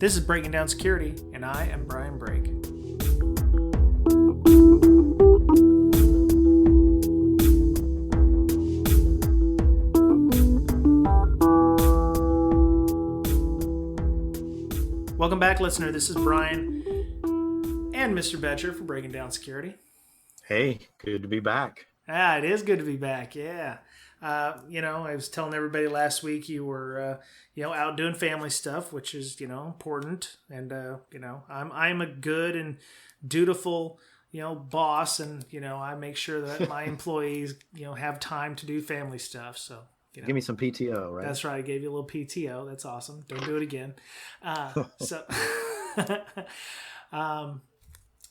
This is Breaking Down Security, and I am Brian Brake. Welcome back, listener. This is Brian and Mr. Betcher for Breaking Down Security. Hey, good to be back. It is good to be back, yeah. I was telling everybody last week you were, out doing family stuff, which is, important. And, I'm a good and dutiful, boss. And, I make sure that my employees, have time to do family stuff. So, Give me some PTO, right? That's right. I gave you a little PTO. That's awesome. Don't do it again.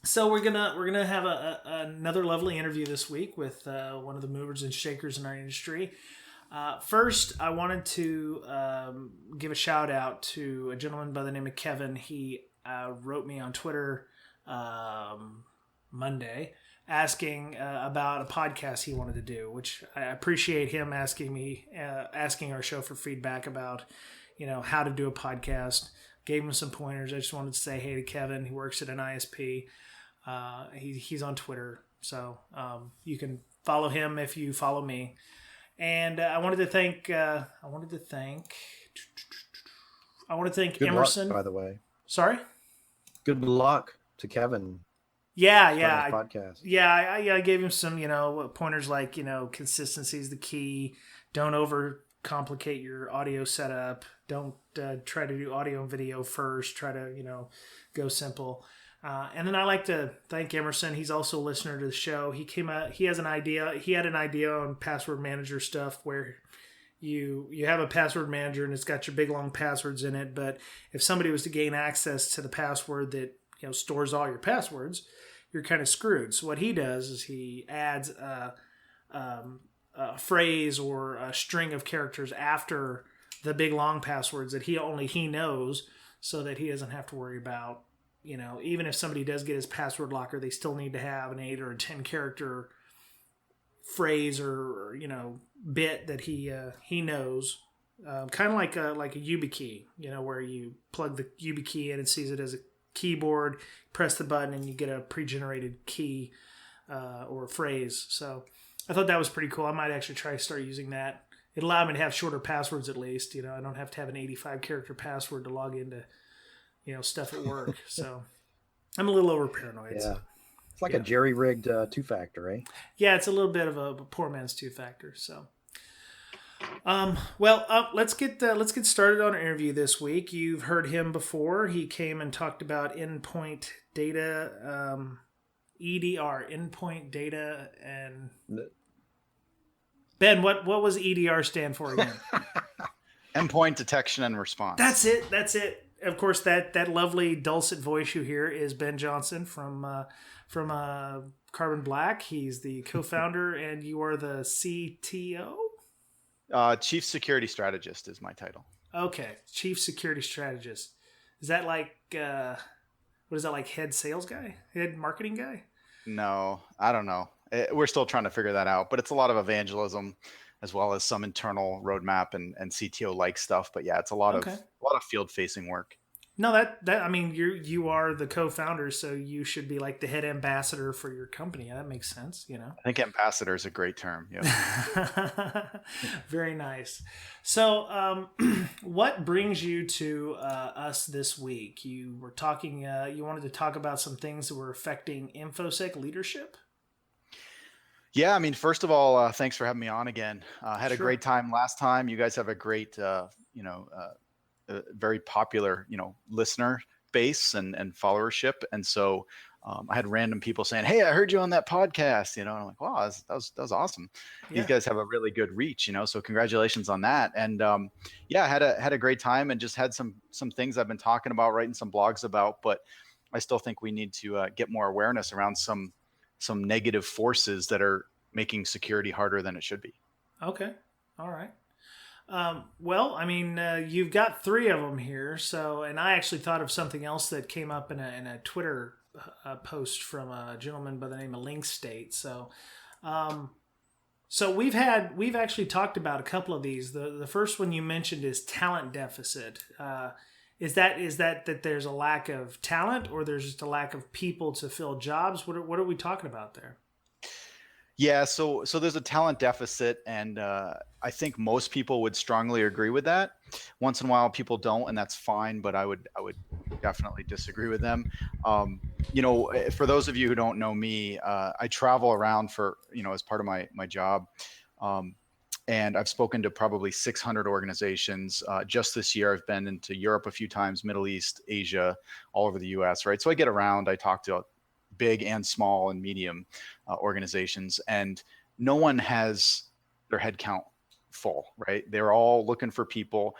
So we're gonna have another lovely interview this week with one of the movers and shakers in our industry. First, I wanted to give a shout out to a gentleman by the name of Kevin. He wrote me on Twitter Monday asking about a podcast he wanted to do, which I appreciate him asking our show for feedback about how to do a podcast. Gave him some pointers. I just wanted to say hey to Kevin. He works at an ISP. He's on Twitter, so you can follow him if you follow me. And I wanted to thank Good Emerson. Luck, by the way. Sorry. Good luck to Kevin. Yeah. Podcast. I gave him some pointers like consistency is the key. Don't overcomplicate your audio setup. Don't try to do audio and video first. Try to go simple. And then I like to thank Emerson. He's also a listener to the show. He had an idea on password manager stuff where you have a password manager and it's got your big long passwords in it. But if somebody was to gain access to the password that stores all your passwords, you're kind of screwed. So what he does is he adds a phrase or a string of characters after the big long passwords that he knows, so that he doesn't have to worry about. Even if somebody does get his password locker, they still need to have an 8 or a 10 character phrase or bit that he knows. Kind of like a YubiKey, where you plug the YubiKey in and sees it as a keyboard, press the button, and you get a pre-generated key or phrase. So I thought that was pretty cool. I might actually try to start using that. It allowed me to have shorter passwords at least. I don't have to have an 85 character password to log into stuff at work. So I'm a little over paranoid. Yeah. So, it's like a jerry-rigged two-factor, eh? Yeah, it's a little bit of a poor man's two-factor. So, let's get started on our interview this week. You've heard him before. He came and talked about endpoint data, EDR, endpoint data, and Ben, what was EDR stand for again? Endpoint detection and response. That's it. Of course, that lovely dulcet voice you hear is Ben Johnson from Carbon Black. He's the co-founder, and you are the CTO? Chief Security Strategist is my title. Okay, Chief Security Strategist. Is that like, what is that, like head sales guy? Head marketing guy? No, I don't know. We're still trying to figure that out, but it's a lot of evangelism as well as some internal roadmap and CTO-like stuff. But yeah, it's a lot of field-facing work. No, that I mean, you are the co-founder, so you should be like the head ambassador for your company. That makes sense, I think ambassador is a great term. Yeah. Very nice. So, what brings you to us this week? You were talking. You wanted to talk about some things that were affecting InfoSec leadership. Yeah, I mean, first of all, thanks for having me on again. Had a Sure. great time last time. You guys have a great, very popular, listener base and followership. And so I had random people saying, "Hey, I heard you on that podcast," and I'm like, "Wow, that was awesome." Yeah. You guys have a really good reach, so congratulations on that. And I had a great time and just had some things I've been talking about, writing some blogs about, but I still think we need to get more awareness around some negative forces that are making security harder than it should be. Okay. All right. You've got 3 of them here. So, and I actually thought of something else that came up in a Twitter post from a gentleman by the name of Link State. So we've actually talked about a couple of these. The first one you mentioned is talent deficit. Is that there's a lack of talent, or there's just a lack of people to fill jobs? What are we talking about there? Yeah, so there's a talent deficit, and I think most people would strongly agree with that. Once in a while, people don't, and that's fine. But I would definitely disagree with them. For those of you who don't know me, I travel around for as part of my job, and I've spoken to probably 600 organizations. Just this year, I've been into Europe a few times, Middle East, Asia, all over the U.S. Right, so I get around. I talk to big and small and medium organizations, and no one has their headcount full, right? They're all looking for people.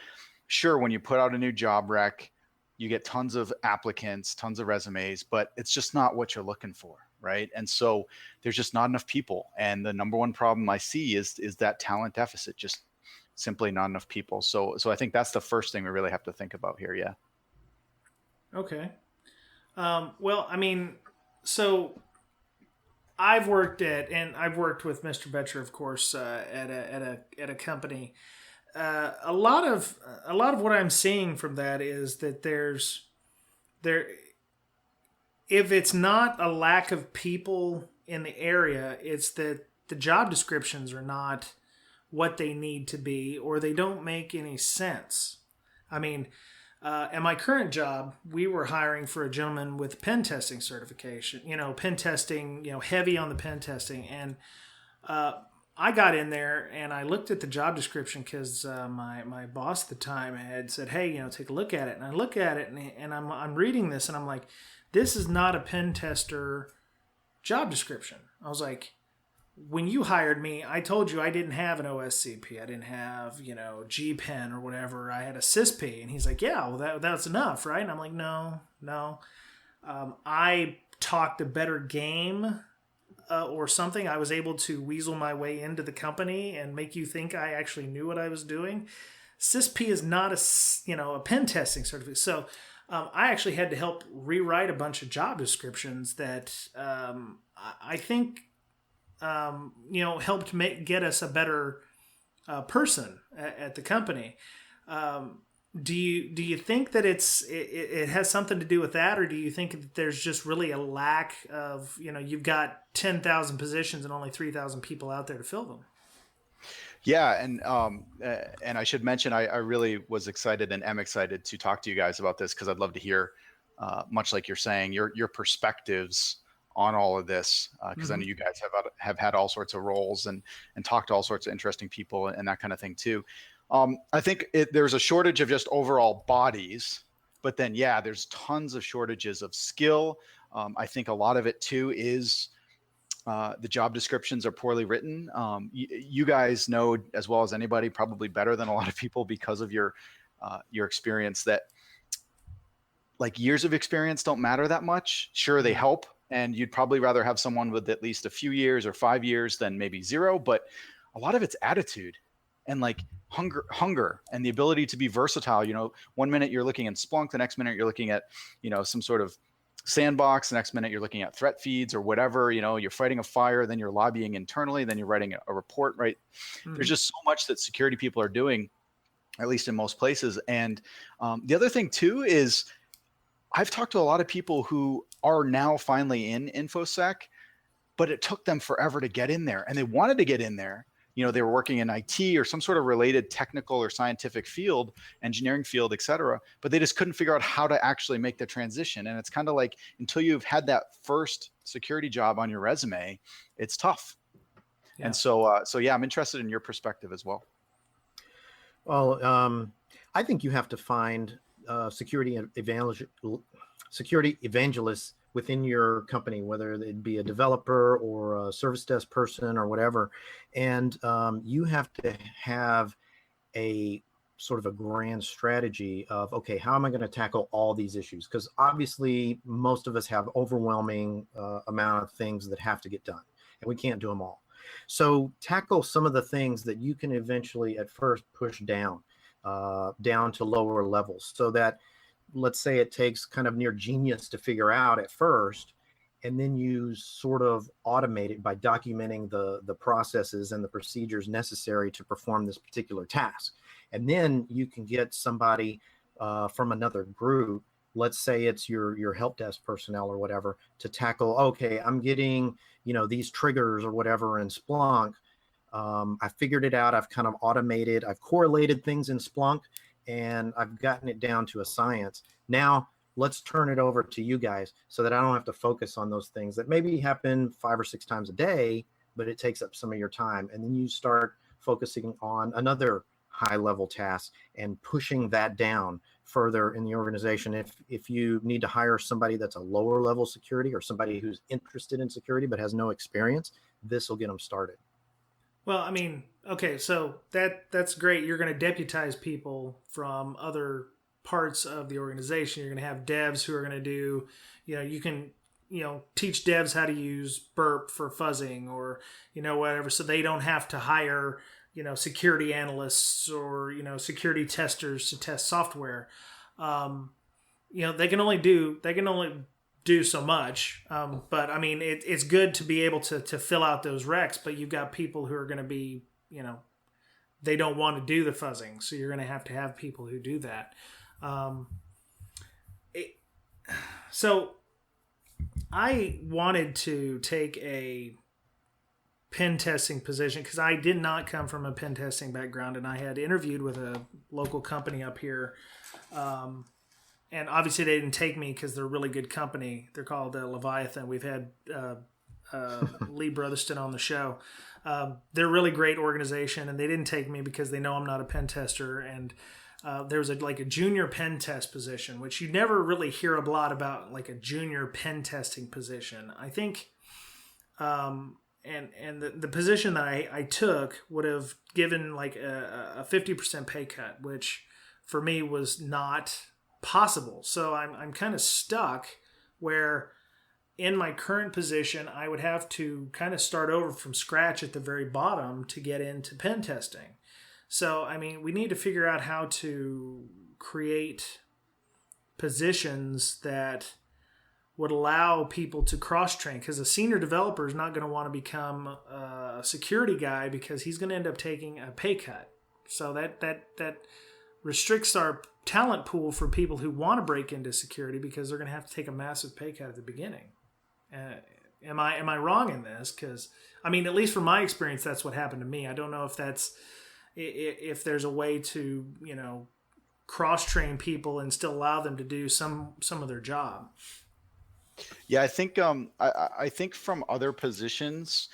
Sure, when you put out a new job rec, you get tons of applicants, tons of resumes, but it's just not what you're looking for, right? And so there's just not enough people. And the number one problem I see is that talent deficit, just simply not enough people. So I think that's the first thing we really have to think about here. Yeah. Okay. Well, I mean, so I've worked with Mr. Betcher, of course, at a company. A lot of what I'm seeing from that is that if it's not a lack of people in the area, it's that the job descriptions are not what they need to be, or they don't make any sense. I mean, at my current job, we were hiring for a gentleman with pen testing certification, pen testing, heavy on the pen testing. And I got in there and I looked at the job description because my boss at the time had said, hey, take a look at it. And I look at it and I'm reading this and I'm like, this is not a pen tester job description. I was like, when you hired me, I told you I didn't have an OSCP. I didn't have, GPen or whatever. I had a CISP. And he's like, yeah, well, that's enough, right? And I'm like, no. I talked a better game or something. I was able to weasel my way into the company and make you think I actually knew what I was doing. CISP is not a pen testing certificate. So I actually had to help rewrite a bunch of job descriptions that I think helped get us a better person at the company. Do you think that it has something to do with that, or do you think that there's just really a lack of, you've got 10,000 positions and only 3,000 people out there to fill them? Yeah, and I should mention I really was excited and am excited to talk to you guys about this, because I'd love to hear, much like you're saying, your perspectives on all of this, because I know you guys have had all sorts of roles and talked to all sorts of interesting people and that kind of thing too. I think there's a shortage of just overall bodies, but then there's tons of shortages of skill. I think a lot of it too is the job descriptions are poorly written. You guys know as well as anybody, probably better than a lot of people because of your experience, that like years of experience don't matter that much. Sure, they help. And you'd probably rather have someone with at least a few years or 5 years than maybe zero. But a lot of it's attitude and like hunger and the ability to be versatile. One minute you're looking in Splunk, the next minute you're looking at, some sort of sandbox, the next minute you're looking at threat feeds or whatever, you're fighting a fire, then you're lobbying internally, then you're writing a report, right? Mm-hmm. There's just so much that security people are doing, at least in most places. And the other thing too is I've talked to a lot of people who are now finally in InfoSec, but it took them forever to get in there, and they wanted to get in there. They were working in IT or some sort of related technical or scientific field, engineering field, et cetera, but they just couldn't figure out how to actually make the transition. And it's kind of like, until you've had that first security job on your resume, it's tough. Yeah. And so I'm interested in your perspective as well. Well, I think you have to find security evangelists within your company, whether it be a developer or a service desk person or whatever. And you have to have a sort of a grand strategy of, okay, how am I going to tackle all these issues? Because obviously most of us have overwhelming amount of things that have to get done, and we can't do them all. So tackle some of the things that you can eventually at first push down to lower levels, so that, let's say it takes kind of near genius to figure out at first, and then you sort of automate it by documenting the processes and the procedures necessary to perform this particular task. And then you can get somebody from another group. Let's say it's your help desk personnel or whatever, to tackle, okay, I'm getting, these triggers or whatever in Splunk. I figured it out. I've kind of automated, I've correlated things in Splunk, and I've gotten it down to a science. Now let's turn it over to you guys so that I don't have to focus on those things that maybe happen 5 or 6 times a day, but it takes up some of your time. And then you start focusing on another high level task and pushing that down further in the organization. If you need to hire somebody that's a lower level security, or somebody who's interested in security but has no experience, this will get them started. Well, I mean, okay, so that's great. You're going to deputize people from other parts of the organization. You're going to have devs who are going to do, you can, teach devs how to use Burp for fuzzing, or, whatever. So they don't have to hire, security analysts or, security testers to test software. They can only do so much. But I mean, it's good to be able to fill out those recs, but you've got people who are going to be, they don't want to do the fuzzing. So you're going to have people who do that. So I wanted to take a pen testing position because I did not come from a pen testing background, and I had interviewed with a local company up here. And obviously they didn't take me because they're a really good company. They're called Leviathan. We've had Lee Brotherston on the show. They're a really great organization, and they didn't take me because they know I'm not a pen tester. And there was a junior pen test position, which you never really hear a lot about, like a junior pen testing position. I think, and the position that I took would have given like a 50% pay cut, which for me was not possible. So I'm kind of stuck where in my current position, I would have to kind of start over from scratch at the very bottom to get into pen testing. So, I mean, we need to figure out how to create positions that would allow people to cross-train, because a senior developer is not going to want to become a security guy because he's going to end up taking a pay cut. So that restricts our talent pool for people who want to break into security, because they're going to have to take a massive pay cut at the beginning. Am I wrong in this? Because I mean, at least from my experience, that's what happened to me. I don't know if there's a way to cross train people and still allow them to do some of their job. Yeah, I think I think from other positions,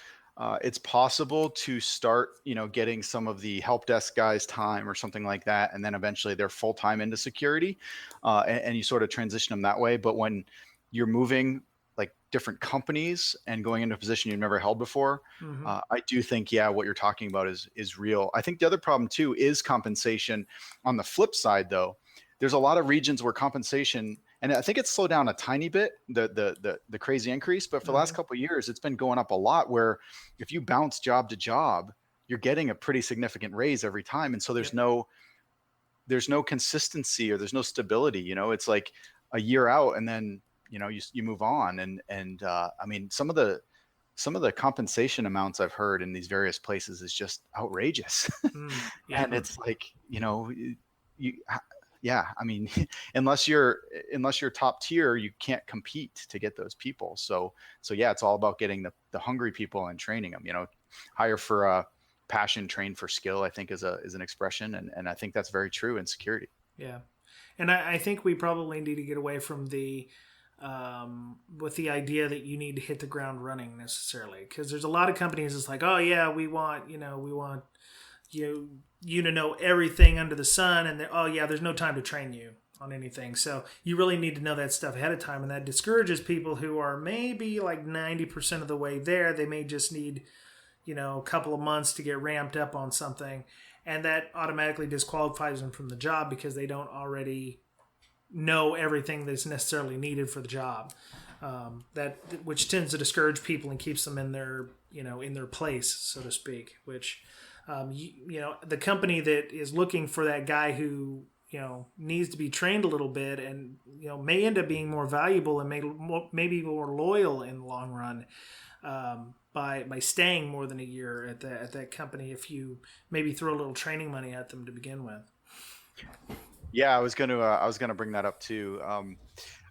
it's possible to start, getting some of the help desk guys time or something like that, and then eventually they're full time into security, and you sort of transition them that way. But when you're moving like different companies and going into a position you've never held before, Mm-hmm. I do think, yeah, what you're talking about is real. I think the other problem too is compensation. On the flip side, though, there's a lot of regions where compensation, and I think it's slowed down a tiny bit, the crazy increase, but for the last couple of years, it's been going up a lot, where if you bounce job to job, you're getting a pretty significant raise every time. And so there's no consistency, or there's no stability. It's like a year out, and then, you move on. And I mean, some of the compensation amounts I've heard in these various places is just outrageous. Yeah. And it's like, yeah, I mean, unless you're top tier, you can't compete to get those people. So yeah, it's all about getting the hungry people and training them. Hire for passion, train for skill, I think is an expression, and I think that's very true in security. Yeah, and I think we probably need to get away from with the idea that you need to hit the ground running necessarily, because there's a lot of companies that's like, oh yeah, we want you to know everything under the sun, and oh yeah, there's no time to train you on anything. So you really need to know that stuff ahead of time, and that discourages people who are maybe like 90% of the way there. They may just need a couple of months to get ramped up on something, and that automatically disqualifies them from the job because they don't already know everything that's necessarily needed for the job. Which tends to discourage people and keeps them in their in their place, so to speak. Which the company that is looking for that guy who needs to be trained a little bit and may end up being more valuable and maybe more loyal in the long run by staying more than a year at that company, if you maybe throw a little training money at them to begin with. Yeah, I was gonna bring that up too.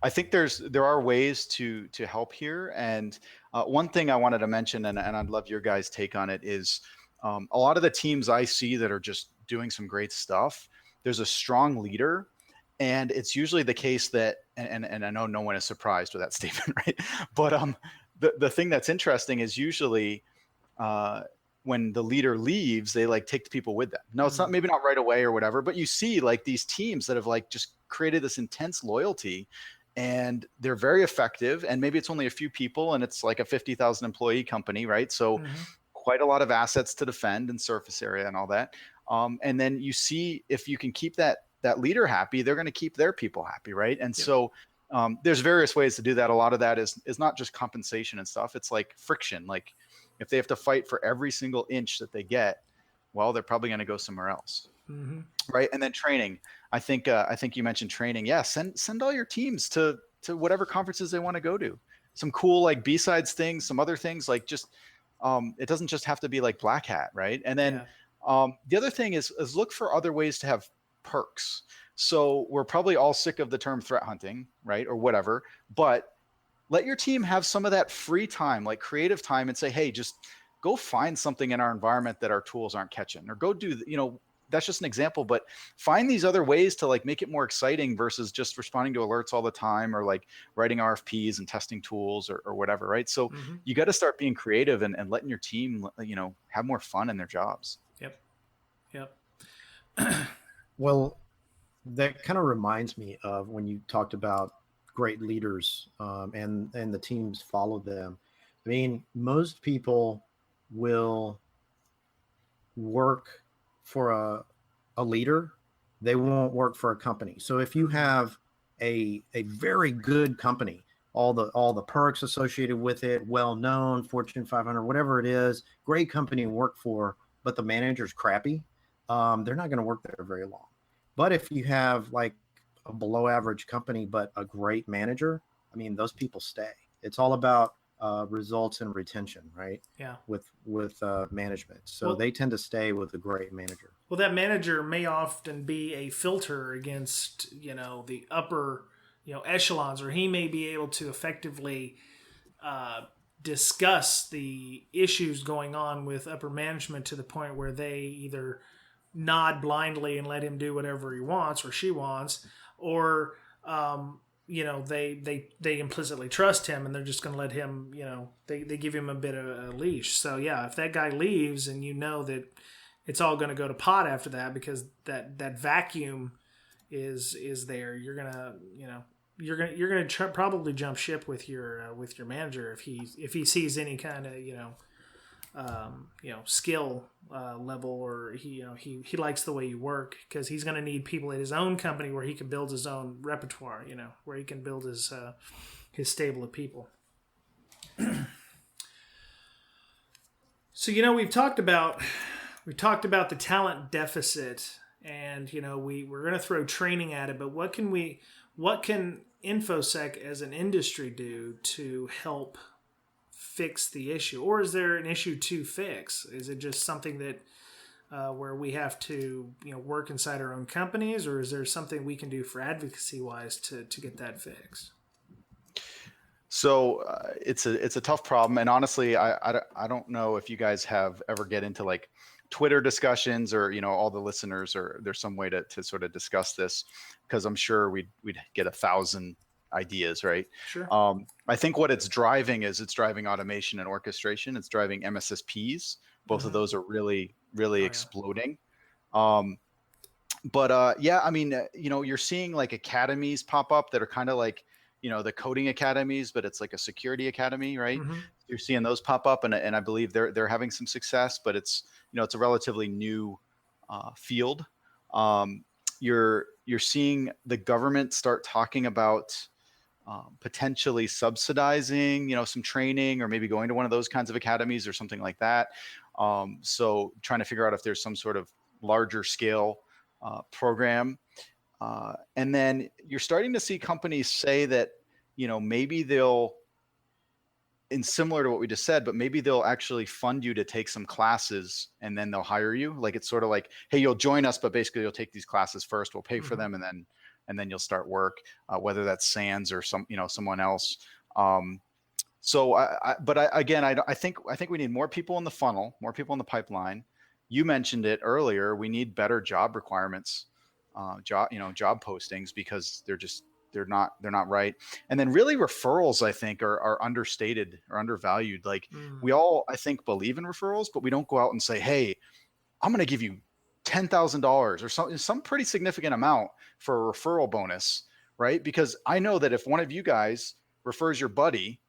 I think there are ways to help here, and one thing I wanted to mention, and I'd love your guys' take on it, is a lot of the teams I see that are just doing some great stuff. There's a strong leader, and it's usually the case that, and I know no one is surprised with that statement, right? But the thing that's interesting is usually uh, when the leader leaves, they like take the people with them. No, it's not, maybe not right away or whatever, but you see like these teams that have like just created this intense loyalty, and they're very effective. And maybe it's only a few people, and it's like a 50,000 employee company, right? So quite a lot of assets to defend and surface area and all that. And then you see if you can keep that leader happy, they're going to keep their people happy, right? And so there's various ways to do that. A lot of that is not just compensation and stuff. It's like friction. Like if they have to fight for every single inch that they get, well, they're probably going to go somewhere else, right? And then training. I think you mentioned training. Yeah, send all your teams to whatever conferences they want to go to. Some cool like B-sides things, some other things, like just it doesn't just have to be like Black Hat, right? And then the other thing is look for other ways to have perks. So we're probably all sick of the term threat hunting, right? Or whatever, but let your team have some of that free time, like creative time, and say, hey, just go find something in our environment that our tools aren't catching, or go do, that's just an example, but find these other ways to like make it more exciting versus just responding to alerts all the time, or like writing RFPs and testing tools or whatever, right? So you got to start being creative and letting your team, have more fun in their jobs. Yep. Well, that kind of reminds me of when you talked about great leaders, and the teams follow them. I mean, most people will work for a leader. They won't work for a company. So if you have a very good company, all the perks associated with it, well known, Fortune 500, whatever it is, great company to work for, but the manager's crappy, they're not going to work there very long. But if you have like a below average company but a great manager, I mean, those people stay. It's all about results and retention, right? Yeah. With management. So they tend to stay with a great manager. Well, that manager may often be a filter against, the upper, echelons, or he may be able to effectively discuss the issues going on with upper management to the point where they either nod blindly and let him do whatever he wants or she wants, or they implicitly trust him and they're just going to let him, they give him a bit of a leash. So yeah, if that guy leaves and that it's all going to go to pot after that, because that vacuum is there, you're gonna probably jump ship with your manager if he sees any kind of skill level, or he likes the way you work, because he's going to need people at his own company where he can build his own repertoire, where he can build his stable of people. So we've talked about the talent deficit, and we're going to throw training at it, but what can InfoSec as an industry do to help fix the issue? Or is there an issue to fix? Is it just something that where we have to work inside our own companies, or is there something we can do for advocacy wise to get that fixed? So it's a tough problem, and honestly, I don't know if you guys have ever get into like Twitter discussions, or all the listeners, or there's some way to sort of discuss this, because I'm sure we'd get 1,000 ideas, right? Sure. I think what it's driving automation and orchestration. It's driving MSSPs. Both of those are really exploding. But yeah, I mean, you're seeing like academies pop up that are kind of like, the coding academies, but it's like a security academy, right? You're seeing those pop up, and I believe they're having some success, but it's a relatively new field. You're seeing the government start talking about potentially subsidizing, some training, or maybe going to one of those kinds of academies or something like that. So trying to figure out if there's some sort of larger scale program. And then you're starting to see companies say that, maybe they'll in similar to what we just said, but maybe they'll actually fund you to take some classes and then they'll hire you. Like it's sort of like, hey, you'll join us, but basically you'll take these classes first. We'll pay for them, and then you'll start work, whether that's Sands or someone else. I think we need more people in the funnel, more people in the pipeline. You mentioned it earlier. We need better job requirements, job postings, because they're not right. And then really referrals, I think, are understated or undervalued. Like we all, I think, believe in referrals, but we don't go out and say, hey, I'm going to give you $10,000 or some pretty significant amount for a referral bonus, right? Because I know that if one of you guys refers your buddy,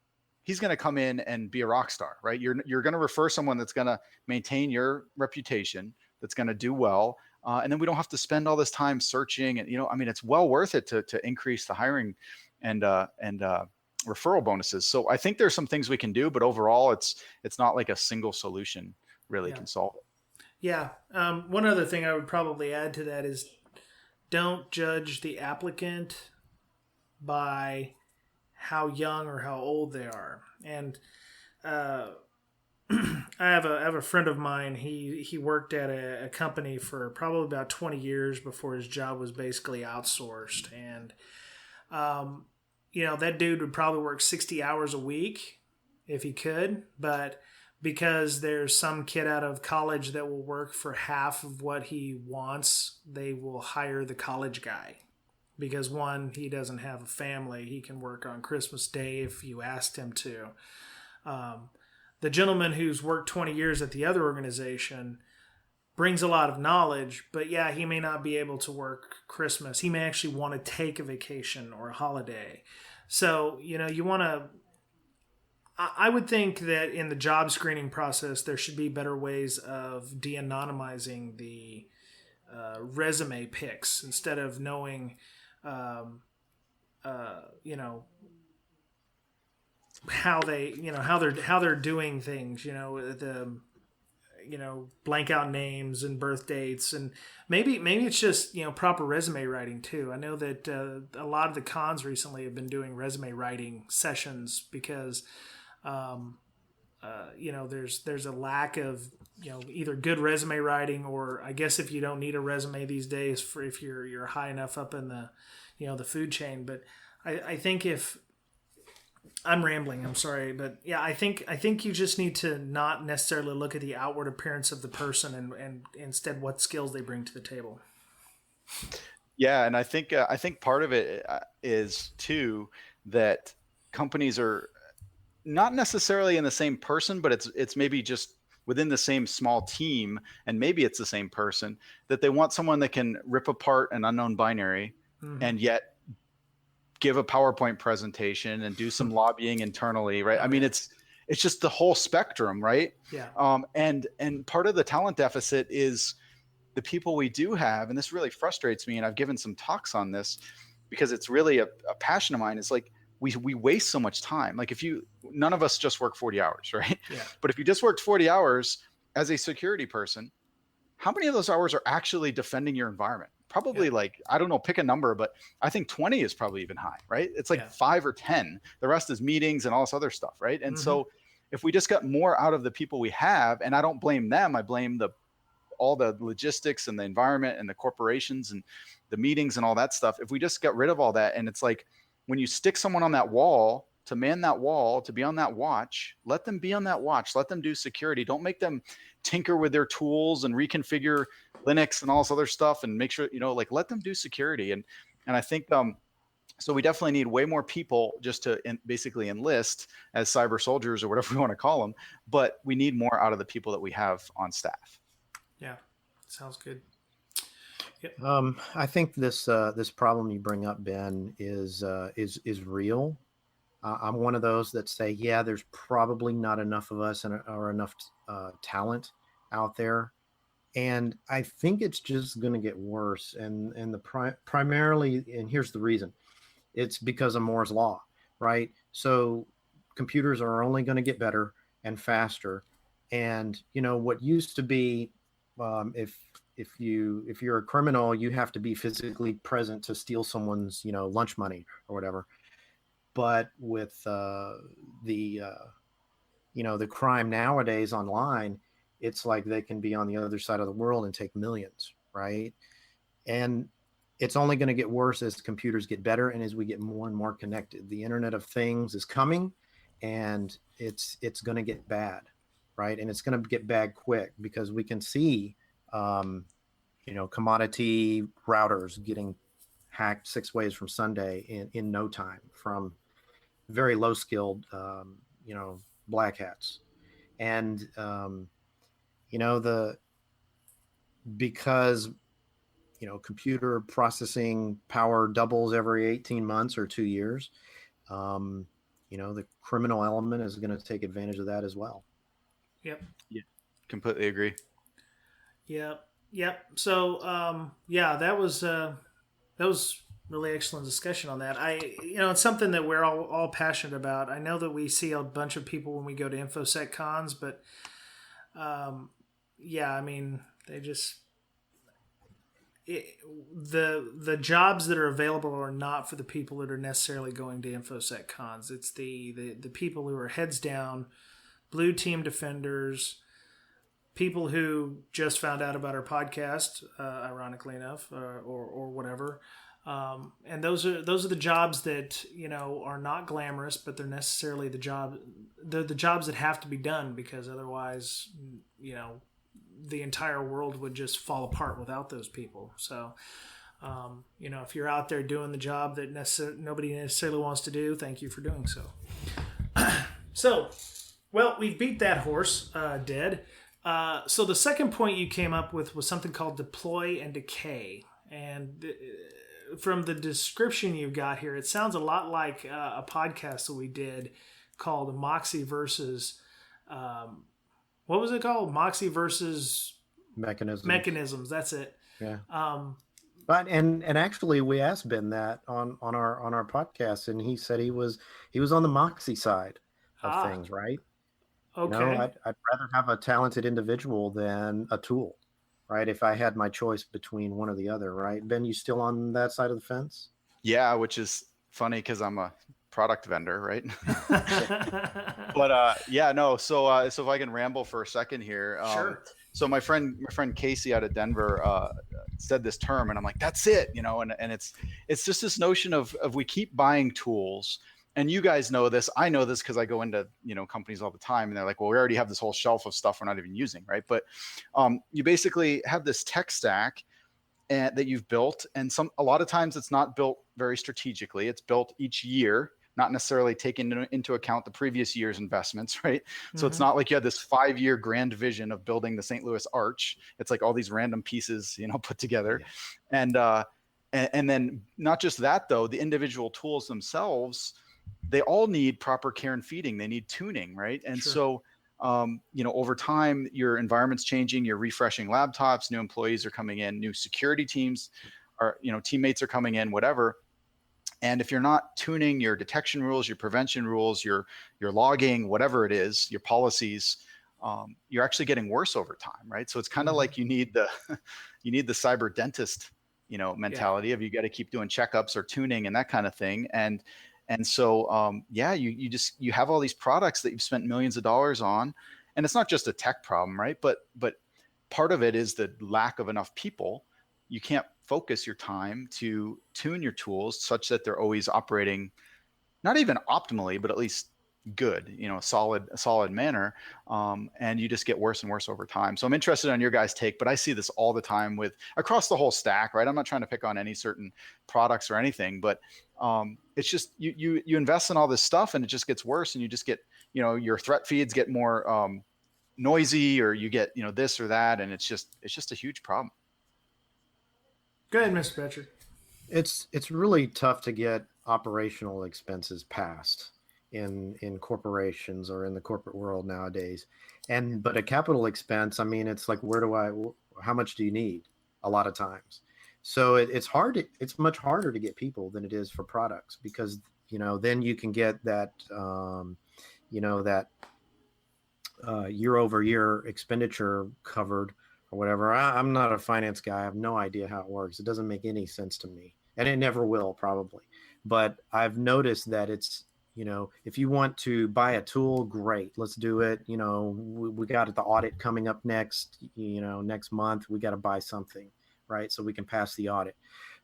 he's going to come in and be a rock star, right? You're going to refer someone that's going to maintain your reputation, that's going to do well. And then we don't have to spend all this time searching. And, it's well worth it to increase the hiring and referral bonuses. So I think there's some things we can do, but overall it's not like a single solution really can solve it. Yeah. One other thing I would probably add to that is don't judge the applicant by how young or how old they are. And I have a friend of mine. He worked at a company for probably about 20 years before his job was basically outsourced. And that dude would probably work 60 hours a week if he could, but because there's some kid out of college that will work for half of what he wants, they will hire the college guy. Because one, he doesn't have a family. He can work on Christmas Day if you asked him to. The gentleman who's worked 20 years at the other organization brings a lot of knowledge, but yeah, he may not be able to work Christmas. He may actually want to take a vacation or a holiday. So, you want to... I would think that in the job screening process, there should be better ways of de-anonymizing the resume picks instead of knowing... how they're doing things, blank out names and birth dates, and maybe it's just, proper resume writing too. I know that a lot of the cons recently have been doing resume writing sessions because, there's a lack of, either good resume writing, or I guess if you don't need a resume these days for if you're high enough up in the, the food chain. But I think if I'm rambling, I'm sorry, but yeah, I think you just need to not necessarily look at the outward appearance of the person and instead what skills they bring to the table. Yeah. And I think part of it is too, that companies are not necessarily in the same person, but it's maybe just within the same small team, and maybe it's the same person, that they want someone that can rip apart an unknown binary and yet give a PowerPoint presentation and do some lobbying internally, right? I mean, it's just the whole spectrum, right? Yeah. And part of the talent deficit is the people we do have, and this really frustrates me, and I've given some talks on this because it's really a passion of mine. It's like, we waste so much time. Like none of us just work 40 hours, right? Yeah. But if you just worked 40 hours as a security person, how many of those hours are actually defending your environment? Probably like, I don't know, pick a number, but I think 20 is probably even high, right? It's like 5 or 10. The rest is meetings and all this other stuff, right? And so if we just got more out of the people we have, and I don't blame them, I blame all the logistics and the environment and the corporations and the meetings and all that stuff. If we just got rid of all that, and it's like, when you stick someone on that wall, to man that wall, to be on that watch, let them be on that watch. Let them do security. Don't make them tinker with their tools and reconfigure Linux and all this other stuff, and make sure, let them do security. And I think, so we definitely need way more people just to basically enlist as cyber soldiers or whatever we want to call them. But we need more out of the people that we have on staff. Yeah. Sounds good. Yep. I think this problem you bring up, Ben, is real. I'm one of those that say, yeah, there's probably not enough of us or enough talent out there, and I think it's just going to get worse. And primarily, and here's the reason: it's because of Moore's law, right? So computers are only going to get better and faster, and what used to be, if you're a criminal, you have to be physically present to steal someone's, lunch money or whatever. But with the the crime nowadays online, it's like they can be on the other side of the world and take millions, right? And it's only going to get worse as computers get better and as we get more and more connected. The Internet of Things is coming, and it's going to get bad, right? And it's going to get bad quick, because we can see, commodity routers getting hacked 6 ways from Sunday in no time from very low skilled, black hats. And, because computer processing power doubles every 18 months or 2 years, the criminal element is going to take advantage of that as well. Yep. Yeah, completely agree. Yep. So, that was really excellent discussion on that. It's something that we're all passionate about. I know that we see a bunch of people when we go to InfoSec cons, but they just the jobs that are available are not for the people that are necessarily going to InfoSec cons. It's the people who are heads down, blue team defenders, people who just found out about our podcast, ironically enough, or whatever. And those are the jobs that are not glamorous, but they're necessarily the jobs that have to be done, because otherwise, the entire world would just fall apart without those people. So, if you're out there doing the job that nobody necessarily wants to do, thank you for doing so. So, well, we've beat that horse dead. So the second point you came up with was something called deploy and decay. And from the description you've got here, it sounds a lot like a podcast that we did called Moxie versus... what was it called? Moxie versus Mechanisms. That's it. Yeah. But and actually, we asked Ben that on our podcast, and he said he was on the Moxie side of things, right? Okay. I'd rather have a talented individual than a tool, right? If I had my choice between one or the other, right? Ben, you still on that side of the fence? Yeah, which is funny because I'm a product vendor, right? But so if I can ramble for a second here. Sure. So my friend Casey out of Denver said this term, and I'm like, that's it, and it's just this notion of we keep buying tools. And you guys know this. I know this because I go into companies all the time, and they're like, well, we already have this whole shelf of stuff we're not even using, right? But you basically have this tech stack that you've built, and a lot of times it's not built very strategically. It's built each year, not necessarily taking into account the previous year's investments, right? Mm-hmm. So it's not like you had this 5-year grand vision of building the St. Louis Arch. It's like all these random pieces, put together. Yeah. And then not just that though, the individual tools themselves, they all need proper care and feeding. They need tuning, right? And sure. So, over time, your environment's changing, you're refreshing laptops, new employees are coming in, new security teams are, teammates are coming in, whatever. And if you're not tuning your detection rules, your prevention rules, your logging, whatever it is, your policies, you're actually getting worse over time, right? So it's kind of like you need the cyber dentist, mentality of you got to keep doing checkups or tuning and that kind of thing. And so, you have all these products that you've spent millions of dollars on, and it's not just a tech problem, right? But part of it is the lack of enough people. You can't focus your time to tune your tools such that they're always operating, not even optimally, but at least good, solid manner. And you just get worse and worse over time. So I'm interested on your guys' take, but I see this all the time across the whole stack, right? I'm not trying to pick on any certain products or anything, but it's just you invest in all this stuff and it just gets worse, and you just get, your threat feeds get more noisy, or you get, this or that, and it's just a huge problem. Go ahead, Mr. Betcher. It's really tough to get operational expenses passed in corporations or in the corporate world nowadays. But a capital expense, I mean, it's like, how much do you need a lot of times? So it's much harder to get people than it is for products, because, then you can get that, year over year expenditure covered or whatever. I'm not a finance guy. I have no idea how it works. It doesn't make any sense to me, and it never will probably. But I've noticed that If you want to buy a tool, great, let's do it. We got the audit coming up next, next month, we got to buy something, right? So we can pass the audit.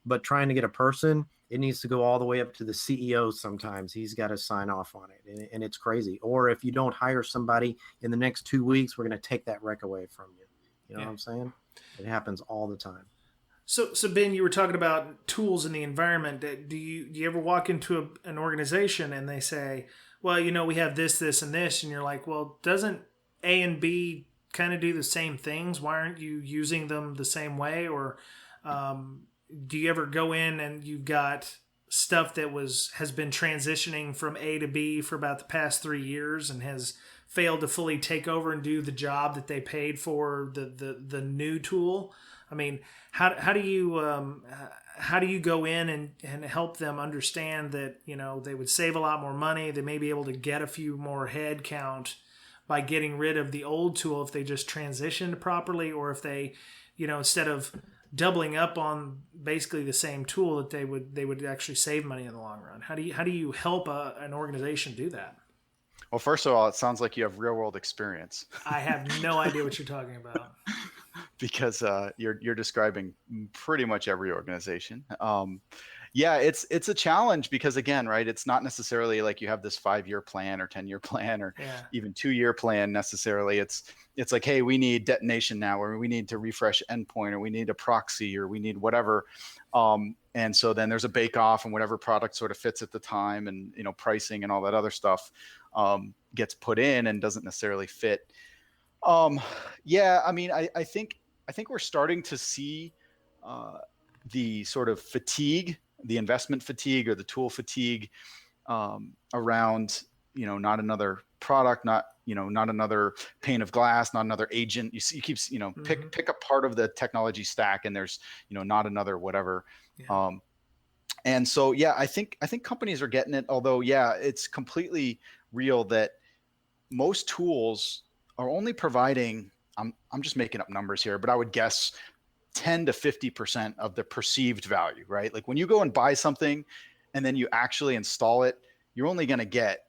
But trying to get a person, it needs to go all the way up to the CEO. Sometimes he's got to sign off on it, and it's crazy. Or if you don't hire somebody in the next 2 weeks, we're going to take that rec away from you. You know what I'm saying? It happens all the time. So Ben, you were talking about tools in the environment. Do you ever walk into an organization and they say, well, we have this, this, and this, and you're like, well, doesn't A and B kind of do the same things? Why aren't you using them the same way? Or do you ever go in and you've got stuff that has been transitioning from A to B for about the past 3 years and has failed to fully take over and do the job that they paid for the new tool? I mean, how do you go in and help them understand that, they would save a lot more money, they may be able to get a few more head count by getting rid of the old tool if they just transitioned properly, or if they, instead of doubling up on basically the same tool, that they would actually save money in the long run? How do you help an organization do that? Well, first of all, it sounds like you have real world experience. I have no idea what you're talking about. Because you're describing pretty much every organization. It's a challenge because, again, right, it's not necessarily like you have this 5-year plan or 10-year plan or even 2-year plan necessarily. It's like, hey, we need detonation now, or we need to refresh endpoint, or we need a proxy, or we need whatever. And so then there's a bake off, and whatever product sort of fits at the time, and pricing and all that other stuff gets put in and doesn't necessarily fit. I think we're starting to see the sort of fatigue, the investment fatigue or the tool fatigue around, not another product, not another pane of glass, not another agent. You keep, pick a part of the technology stack, and there's, not another whatever. Yeah. And so, I think companies are getting it, although, it's completely real that most tools are only providing, I'm just making up numbers here, but I would guess 10 to 50% of the perceived value, right? Like when you go and buy something and then you actually install it, you're only going to get,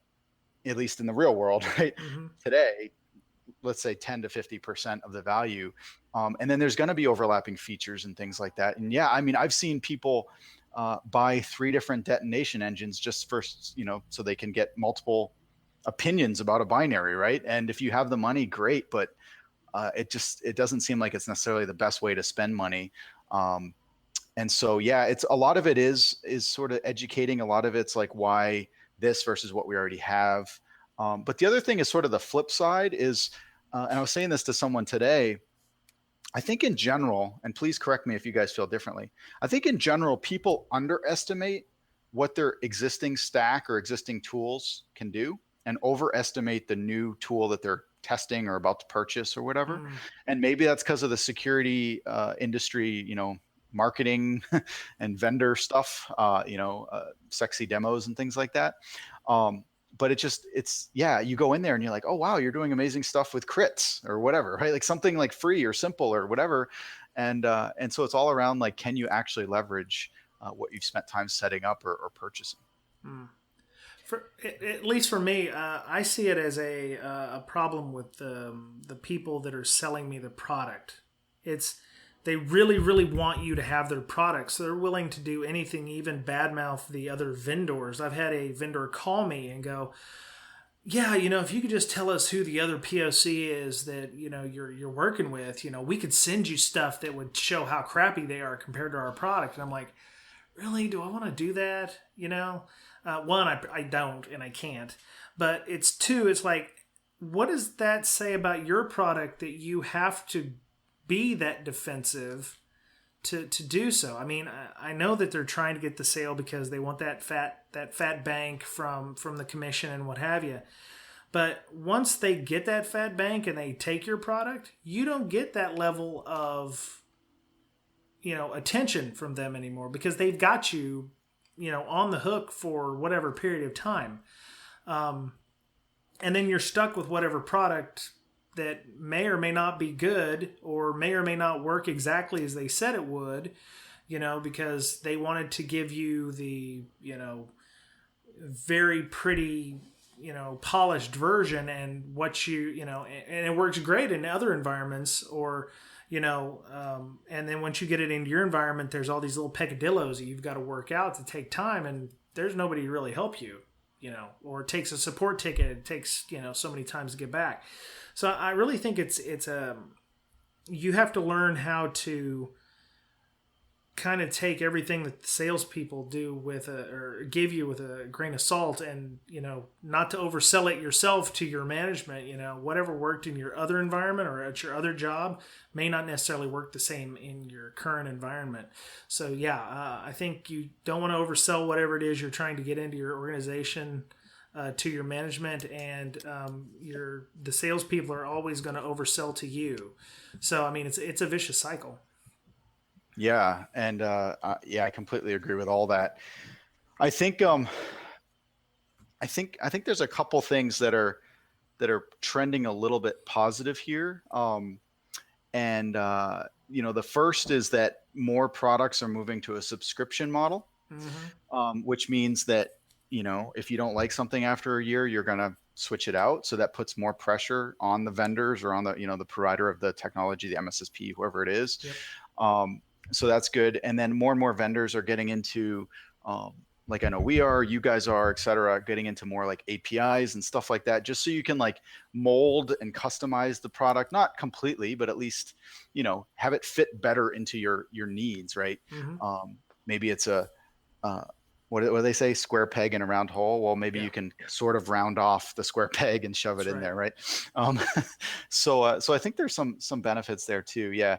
at least in the real world, right? Today, let's say 10 to 50% of the value. And then there's going to be overlapping features and things like that. And I've seen people buy 3 different detonation engines just for, so they can get multiple opinions about a binary, right? And if you have the money, great, but it doesn't seem like it's necessarily the best way to spend money. And so, it's a lot of it is sort of educating. A lot of it's like, why this versus what we already have. But the other thing is sort of the flip side is, and I was saying this to someone today, I think in general, and please correct me if you guys feel differently, I think in general, people underestimate what their existing stack or existing tools can do, and overestimate the new tool that they're testing or about to purchase or whatever. And maybe that's because of the security industry, marketing and vendor stuff, sexy demos and things like that. But you go in there and you're like, oh, wow, you're doing amazing stuff with crits or whatever, right? Like something like free or simple or whatever. And so it's all around, like, can you actually leverage what you've spent time setting up or purchasing? At least for me, I see it as a problem with the people that are selling me the product. They really, really want you to have their product, so they're willing to do anything, even badmouth the other vendors. I've had a vendor call me and go, yeah, if you could just tell us who the other POC is that you're working with, we could send you stuff that would show how crappy they are compared to our product. And I'm like, really? Do I want to do that? One, I don't, and I can't. But it's two, it's like, what does that say about your product that you have to be that defensive to do so? I mean, I know that they're trying to get the sale because they want that fat bank from the commission and what have you. But once they get that fat bank and they take your product, you don't get that level of attention from them anymore, because they've got you on the hook for whatever period of time. And then you're stuck with whatever product that may or may not be good, or may or may not work exactly as they said it would, because they wanted to give you the, very pretty, polished version, and what and it works great in other environments, or, and then once you get it into your environment, there's all these little peccadillos that you've got to work out to take time, and there's nobody to really help you, or it takes a support ticket. It takes, so many times to get back. So I really think you have to learn how to kind of take everything that the salespeople do or give you with a grain of salt, and not to oversell it yourself to your management. Whatever worked in your other environment or at your other job may not necessarily work the same in your current environment. So I think you don't want to oversell whatever it is you're trying to get into your organization to your management, and the salespeople are always going to oversell to you. So I mean, it's a vicious cycle. Yeah. And, I completely agree with all that. I think there's a couple things that are trending a little bit positive here. The first is that more products are moving to a subscription model, which means that, if you don't like something after a year, you're going to switch it out. So that puts more pressure on the vendors or on the, the provider of the technology, the MSSP, whoever it is. Yep. So that's good. And then more and more vendors are getting into, like I know we are, you guys are, et cetera, getting into more like APIs and stuff like that, just so you can like mold and customize the product, not completely, but at least, have it fit better into your needs, right? Maybe it's what do they say? Square peg in a round hole. Well, maybe you can sort of round off the square peg and shove it in there, right? So I think there's some benefits there too. Yeah.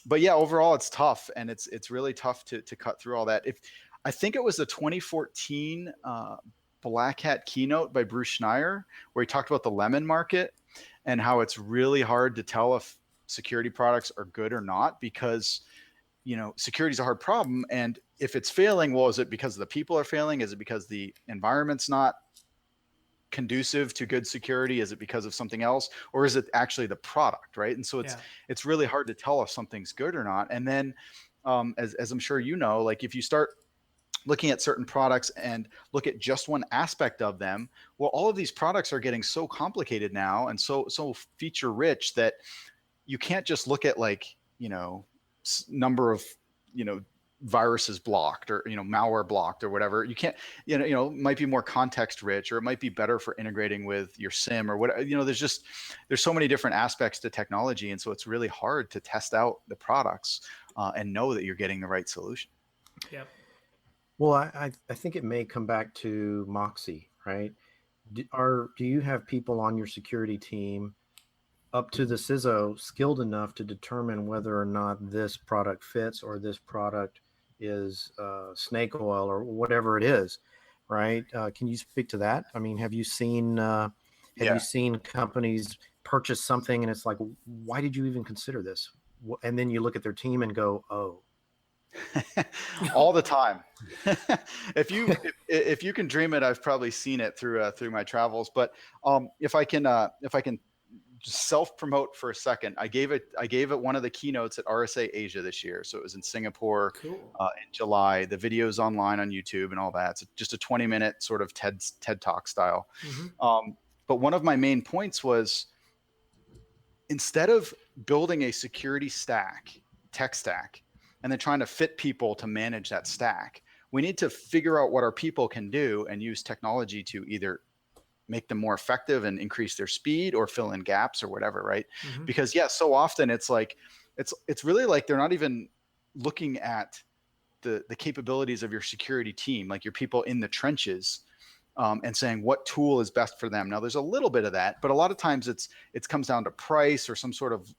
But overall it's tough, and it's really tough to cut through all that. I think it was the 2014 Black Hat keynote by Bruce Schneier, where he talked about the lemon market and how it's really hard to tell if security products are good or not, because security is a hard problem. And if it's failing, well, is it because the people are failing? Is it because the environment's not conducive to good security? Is it because of something else, or is it actually the product, right? And so it's really hard to tell if something's good or not. And then as I'm sure like if you start looking at certain products and look at just one aspect of them, well, all of these products are getting so complicated now and so feature rich that you can't just look at like number of viruses blocked or malware blocked or whatever. You can't, it might be more context rich, or it might be better for integrating with your SIM or what. There's so many different aspects to technology, and so it's really hard to test out the products and know that you're getting the right solution. Yep. Well, I think it may come back to Moxie, right? Do you have people on your security team up to the CISO skilled enough to determine whether or not this product fits, or this product is snake oil, or whatever it is, right? Can you speak to that? I mean, have you seen companies purchase something and it's like, why did you even consider this? And then you look at their team and go, oh. All the time. If you can dream it, I've probably seen it through my travels. But if I can just self-promote for a second, I gave it one of the keynotes at RSA Asia this year. So it was in Singapore. Cool. In July. The video's online on YouTube and all that. It's just a 20-minute sort of TED Talk style. But one of my main points was, instead of building a security tech stack, and then trying to fit people to manage that stack, we need to figure out what our people can do and use technology to either make them more effective and increase their speed, or fill in gaps or whatever, right? Because so often it's like, it's really like they're not even looking at the capabilities of your security team, like your people in the trenches, and saying what tool is best for them. Now there's a little bit of that, but a lot of times it comes down to price or some sort of,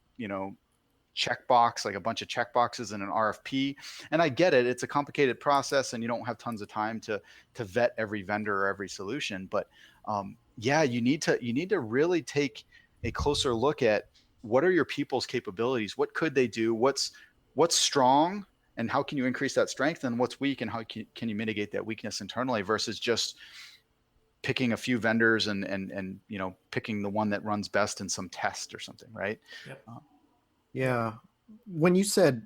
checkbox, like a bunch of checkboxes in an RFP. And I get it. It's a complicated process and you don't have tons of time to vet every vendor or every solution. But you need to really take a closer look at what are your people's capabilities? What could they do? What's strong, and how can you increase that strength? And what's weak, and how can you mitigate that weakness internally, versus just picking a few vendors and picking the one that runs best in some test or something, right? Yep. Yeah. When you said,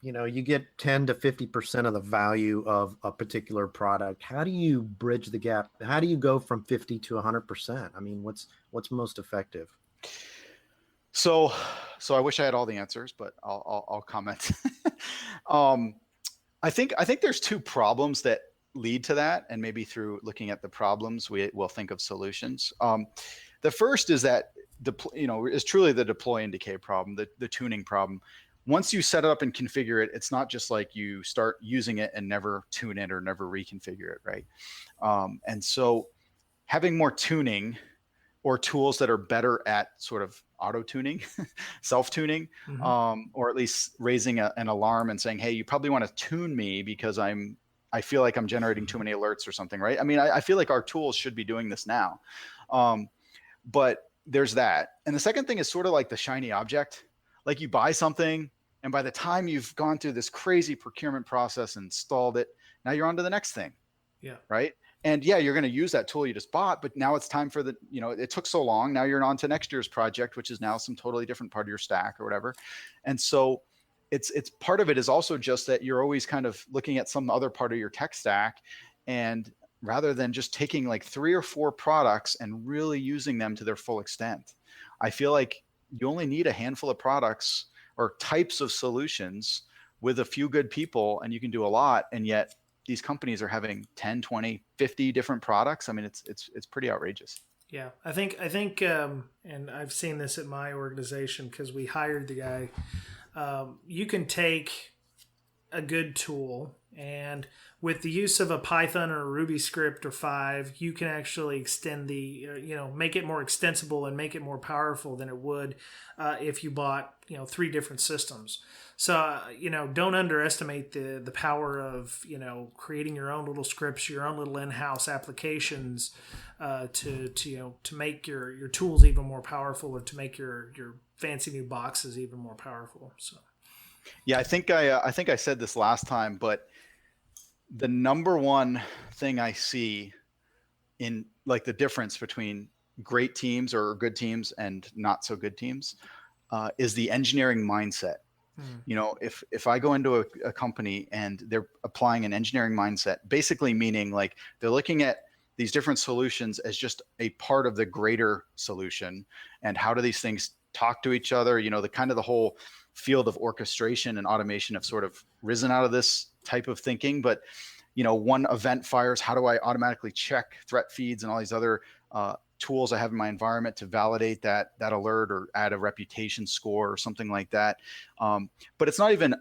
you get 10 to 50% of the value of a particular product. How do you bridge the gap? How do you go from 50 to 100%? I mean, what's most effective? So I wish I had all the answers, but I'll comment. um, I think there's two problems that lead to that, and maybe through looking at the problems, we will think of solutions. The first is that is truly the deploy and decay problem, the tuning problem. Once you set it up and configure it, it's not just like you start using it and never tune it or never reconfigure it, right? And so having more tuning or tools that are better at sort of auto tuning, self-tuning, or at least raising an alarm and saying, hey, you probably want to tune me because I feel like I'm generating too many alerts or something, right? I mean, I feel like our tools should be doing this now. But there's that. And the second thing is sort of like the shiny object. Like you buy something, and by the time you've gone through this crazy procurement process and installed it, now you're on to the next thing. Yeah. Right. And yeah, you're going to use that tool you just bought, but now it's time for it took so long. Now you're on to next year's project, which is now some totally different part of your stack or whatever. And so it's part of it is also just that you're always kind of looking at some other part of your tech stack, and rather than just taking like 3 or 4 products and really using them to their full extent, I feel like you only need a handful of products or types of solutions with a few good people, and you can do a lot. And yet these companies are having 10, 20, 50 different products. I mean, it's pretty outrageous. Yeah, I think, and I've seen this at my organization because we hired the guy. You can take a good tool, and with the use of a Python or a Ruby script or 5, you can actually extend make it more extensible and make it more powerful than it would if you bought 3 different systems. So don't underestimate the power of creating your own little scripts, your own little in-house applications to make your tools even more powerful, or to make your fancy new boxes even more powerful. So yeah, I think I said this last time, but the number one thing I see in like the difference between great teams or good teams and not so good teams is the engineering mindset. If I go into a company and they're applying an engineering mindset, basically meaning like they're looking at these different solutions as just a part of the greater solution, and how do these things talk to each other? The whole field of orchestration and automation have sort of risen out of this type of thinking. But one event fires, how do I automatically check threat feeds and all these other tools I have in my environment to validate that alert or add a reputation score or something like that? But it's not even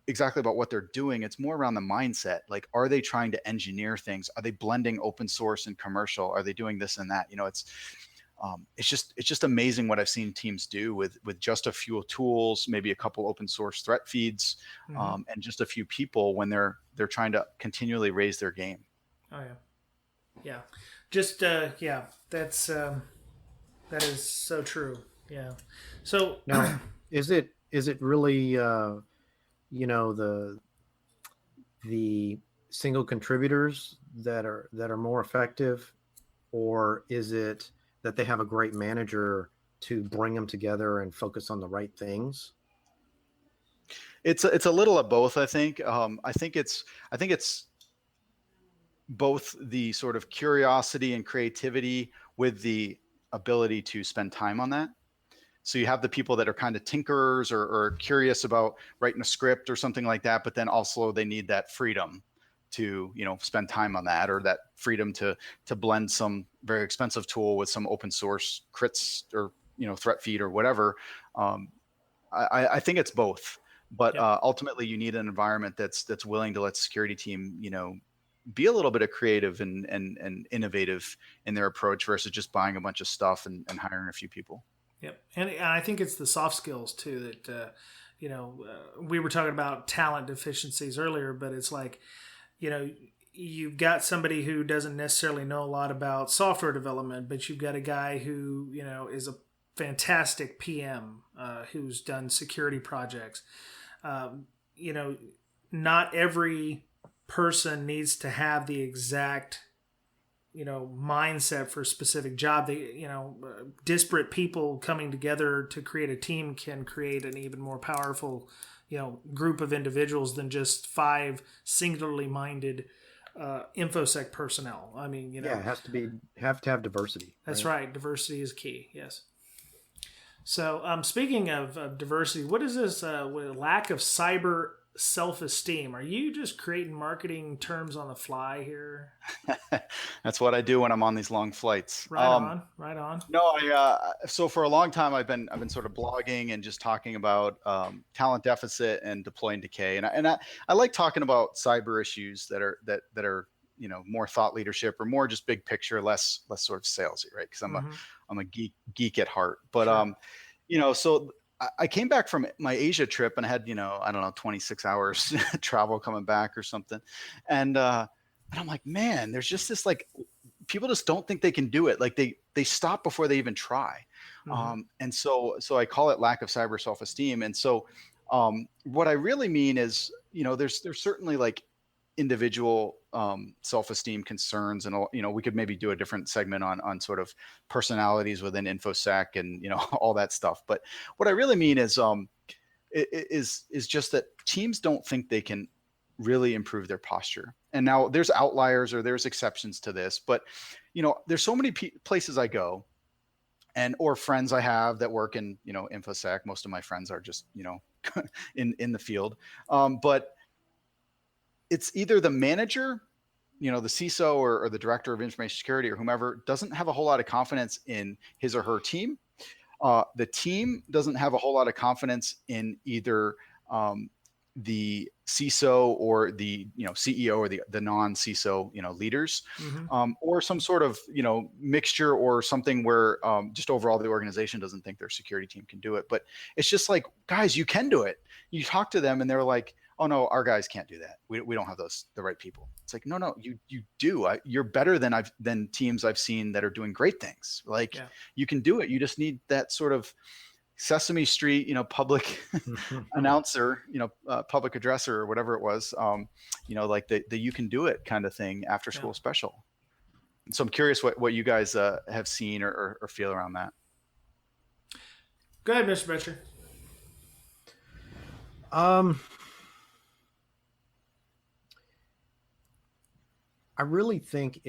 exactly about what they're doing. It's more around the mindset. Like, are they trying to engineer things? Are they blending open source and commercial? Are they doing this and that? It's just amazing what I've seen teams do with just a few tools, maybe a couple open source threat feeds, and just a few people when they're trying to continually raise their game. Oh yeah. Just that's that is so true. Yeah. So now, is it really the single contributors that are more effective, or is it that they have a great manager to bring them together and focus on the right things? It's a little of both, I think. I think it's both the sort of curiosity and creativity with the ability to spend time on that. So you have the people that are kind of tinkerers or curious about writing a script or something like that, but then also they need that freedom to spend time on that, or that freedom to blend some very expensive tool with some open source crits or threat feed or whatever. I think it's both, but ultimately you need an environment that's willing to let the security team be a little bit of creative and innovative in their approach versus just buying a bunch of stuff and hiring a few people. Yep, and I think it's the soft skills too that we were talking about talent deficiencies earlier, but it's like you've got somebody who doesn't necessarily know a lot about software development, but you've got a guy who is a fantastic PM who's done security projects. Not every person needs to have the exact mindset for a specific job. Disparate people coming together to create a team can create an even more powerful, group of individuals than just 5 singularly minded infosec personnel. I mean, it has to have diversity. That's right. Diversity is key. Yes. So, speaking of diversity, what is this lack of cyber self-esteem? Are you just creating marketing terms on the fly here? That's what I do when I'm on these long flights. Right on. No, so for a long time I've been sort of blogging and just talking about talent deficit and deploying decay, and I like talking about cyber issues that are more thought leadership or more just big picture, less sort of salesy, right? Because I'm a geek at heart, but sure. So I came back from my Asia trip and I had, I don't know, 26 hours travel coming back or something. And I'm like, man, there's just this, like, people just don't think they can do it. Like they stop before they even try. And so I call it lack of cyber self-esteem. And so what I really mean is, there's certainly like individual self-esteem concerns, and we could maybe do a different segment on sort of personalities within infosec and all that stuff. But what I really mean is just that teams don't think they can really improve their posture. And now there's outliers or there's exceptions to this, but there's so many places I go or friends I have that work in infosec. Most of my friends are just in the field, but it's either the manager, the CISO or the director of information security or whomever doesn't have a whole lot of confidence in his or her team. The team doesn't have a whole lot of confidence in either the CISO or the CEO or the non-CISO leaders, or some sort of mixture or something where just overall the organization doesn't think their security team can do it. But it's just like, guys, you can do it. You talk to them and they're like, oh no, our guys can't do that. We don't have the right people. It's like, no, you do. You're better than teams I've seen that are doing great things. Like, you can do it. You just need that sort of Sesame Street, public announcer, public addresser or whatever it was, like the you can do it kind of thing after school special. And so I'm curious what you guys have seen or feel around that. Go ahead, Mr. Betcher. I really think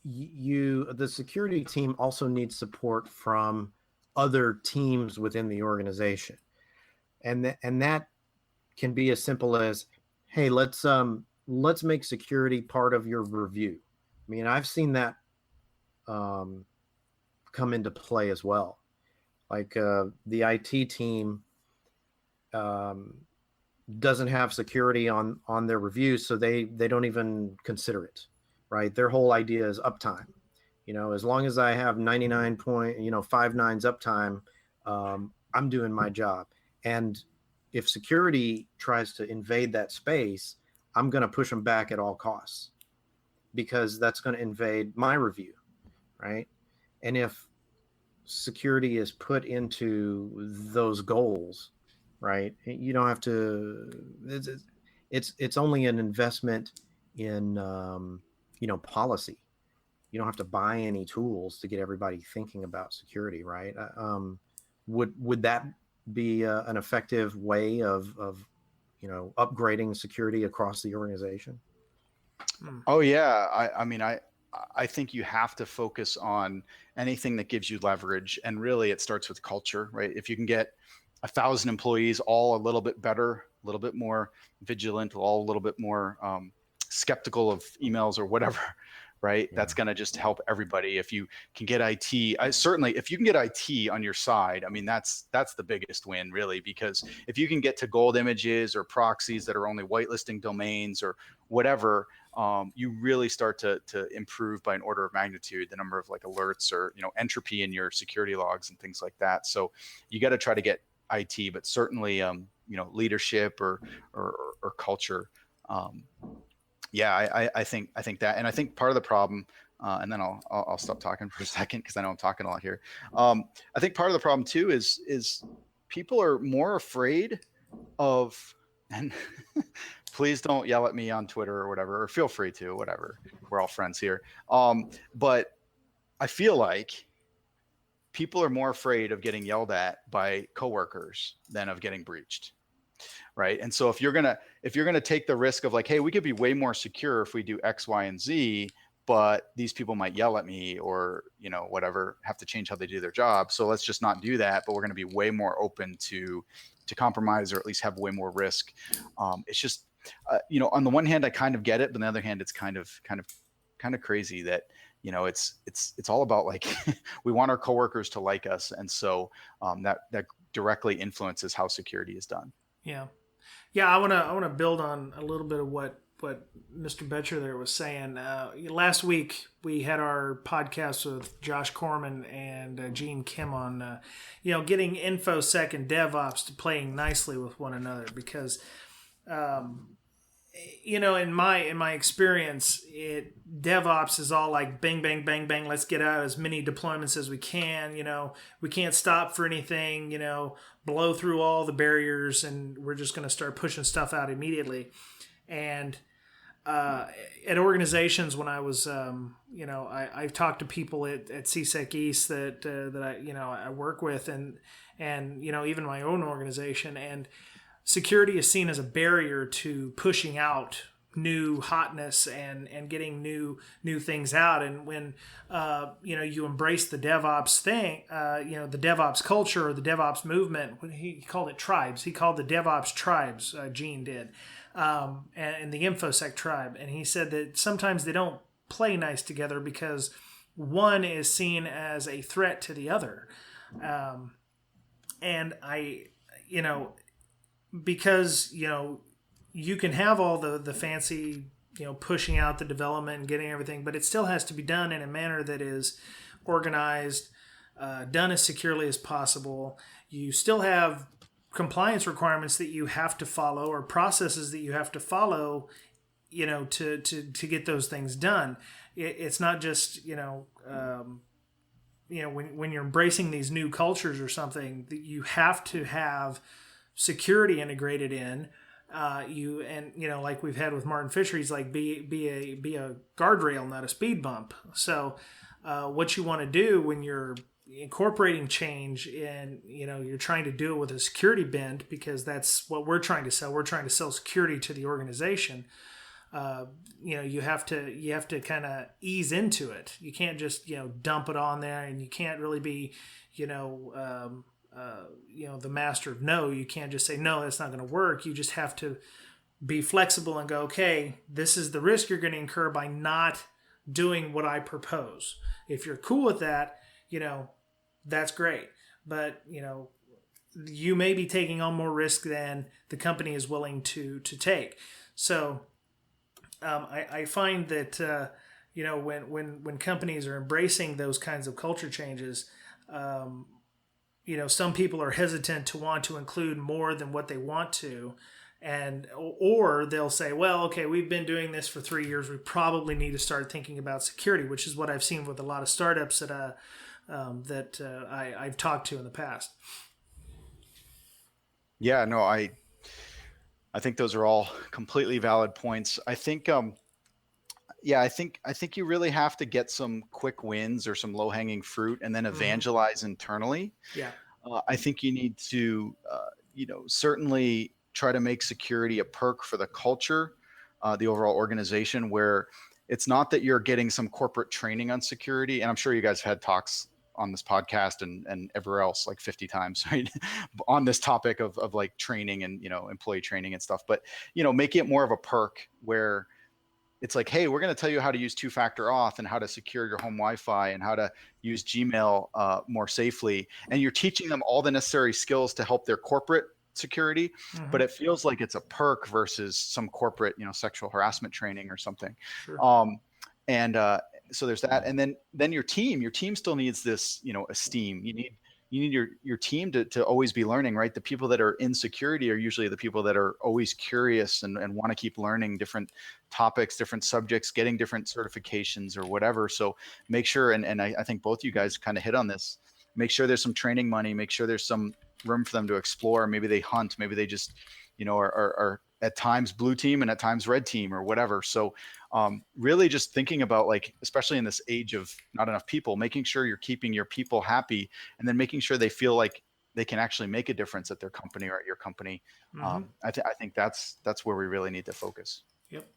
the security team also needs support from other teams within the organization. And that can be as simple as, hey, let's make security part of your review. I mean, I've seen that come into play as well. Like the IT team doesn't have security on their review, so they don't even consider it, right? Their whole idea is uptime. As long as I have 99.59 uptime, I'm doing my job. And if security tries to invade that space, I'm going to push them back at all costs, because that's going to invade my review, right? And if security is put into those goals, right, you don't have to. It's only an investment in policy. You don't have to buy any tools to get everybody thinking about security, right? Would that be an effective way of upgrading security across the organization? Oh yeah, I think you have to focus on anything that gives you leverage, and really it starts with culture, right? If you can get 1,000 employees all a little bit better, a little bit more vigilant, all a little bit more skeptical of emails or whatever, right? Yeah. That's going to just help everybody. If you can get IT, certainly if you can get IT on your side, I mean, that's the biggest win, really, because if you can get to gold images or proxies that are only whitelisting domains or whatever, you really start to improve by an order of magnitude the number of like alerts or entropy in your security logs and things like that. So you got to try to get IT, but certainly leadership or culture. I think that, and I think part of the problem, and then I'll stop talking for a second because I know I'm talking a lot here. I think part of the problem too is people are more afraid of, and please don't yell at me on Twitter or whatever, or feel free to, whatever. We're all friends here. But I feel like people are more afraid of getting yelled at by coworkers than of getting breached. Right. And so if you're going to take the risk of like, hey, we could be way more secure if we do X, Y, and Z, but these people might yell at me or, whatever, have to change how they do their job. So let's just not do that. But we're going to be way more open to compromise, or at least have way more risk. It's just, on the one hand, I kind of get it, but on the other hand, it's kind of crazy that, it's all about like, we want our coworkers to like us. And so that directly influences how security is done. Yeah. Yeah. I want to build on a little bit of what Mr. Betcher there was saying. Last week we had our podcast with Josh Corman and Gene Kim on, getting InfoSec and DevOps to playing nicely with one another, because, in my experience, DevOps is all like bang, bang, bang, bang. Let's get out as many deployments as we can. We can't stop for anything, blow through all the barriers, and we're just going to start pushing stuff out immediately. And at organizations, when I was, I've talked to people at CSEC East that I work with, and even my own organization, and security is seen as a barrier to pushing out new hotness and getting new things out. And when you embrace the DevOps thing, the DevOps culture or the DevOps movement, he called it tribes. He called the DevOps tribes. Gene did. And the InfoSec tribe. And he said that sometimes they don't play nice together because one is seen as a threat to the other. And because, you can have all the fancy, pushing out the development and getting everything, but it still has to be done in a manner that is organized, done as securely as possible. You still have compliance requirements that you have to follow, or processes that you have to follow, to get those things done. It's not just, when you're embracing these new cultures or something, that you have to have security integrated in. Like we've had with Martin Fisher, he's like, be a guardrail, not a speed bump. So what you want to do when you're incorporating change, and you're trying to do it with a security bent, because that's what we're trying to sell. We're trying to sell security to the organization. You have to kind of ease into it. You can't just dump it on there, and you can't really be the master of no. You can't just say no, that's not going to work. You just have to be flexible and go, okay, this is the risk you're going to incur by not doing what I propose. If you're cool with that, that's great. But, you may be taking on more risk than the company is willing to take. So I find that, when companies are embracing those kinds of culture changes, some people are hesitant to want to include more than what they want to. Or they'll say, well, okay, we've been doing this for 3 years. We probably need to start thinking about security, which is what I've seen with a lot of startups that I've talked to in the past. Yeah, no, I think those are all completely valid points. I think, I think you really have to get some quick wins or some low hanging fruit, and then evangelize internally. Yeah. I think you need to, certainly try to make security a perk for the culture, the overall organization, where it's not that you're getting some corporate training on security. And I'm sure you guys have had talks on this podcast and everywhere else like 50 times, right? on this topic of like training and, employee training and stuff, but, make it more of a perk where it's like, hey, we're going to tell you how to use two-factor auth and how to secure your home Wi-Fi and how to use Gmail more safely. And you're teaching them all the necessary skills to help their corporate security, but it feels like it's a perk versus some corporate, sexual harassment training or something. Sure. So there's that. And then your team still needs this, esteem. You need your team to always be learning, right? The people that are in security are usually the people that are always curious and want to keep learning different topics, different subjects, getting different certifications or whatever. So make sure, and I think both you guys kind of hit on this, make sure there's some training money, make sure there's some room for them to explore. Maybe they hunt, maybe they just, are at times blue team and at times red team or whatever. So really just thinking about, like, especially in this age of not enough people, making sure you're keeping your people happy, and then making sure they feel like they can actually make a difference at their company or at your company. I think that's where we really need to focus. Yep.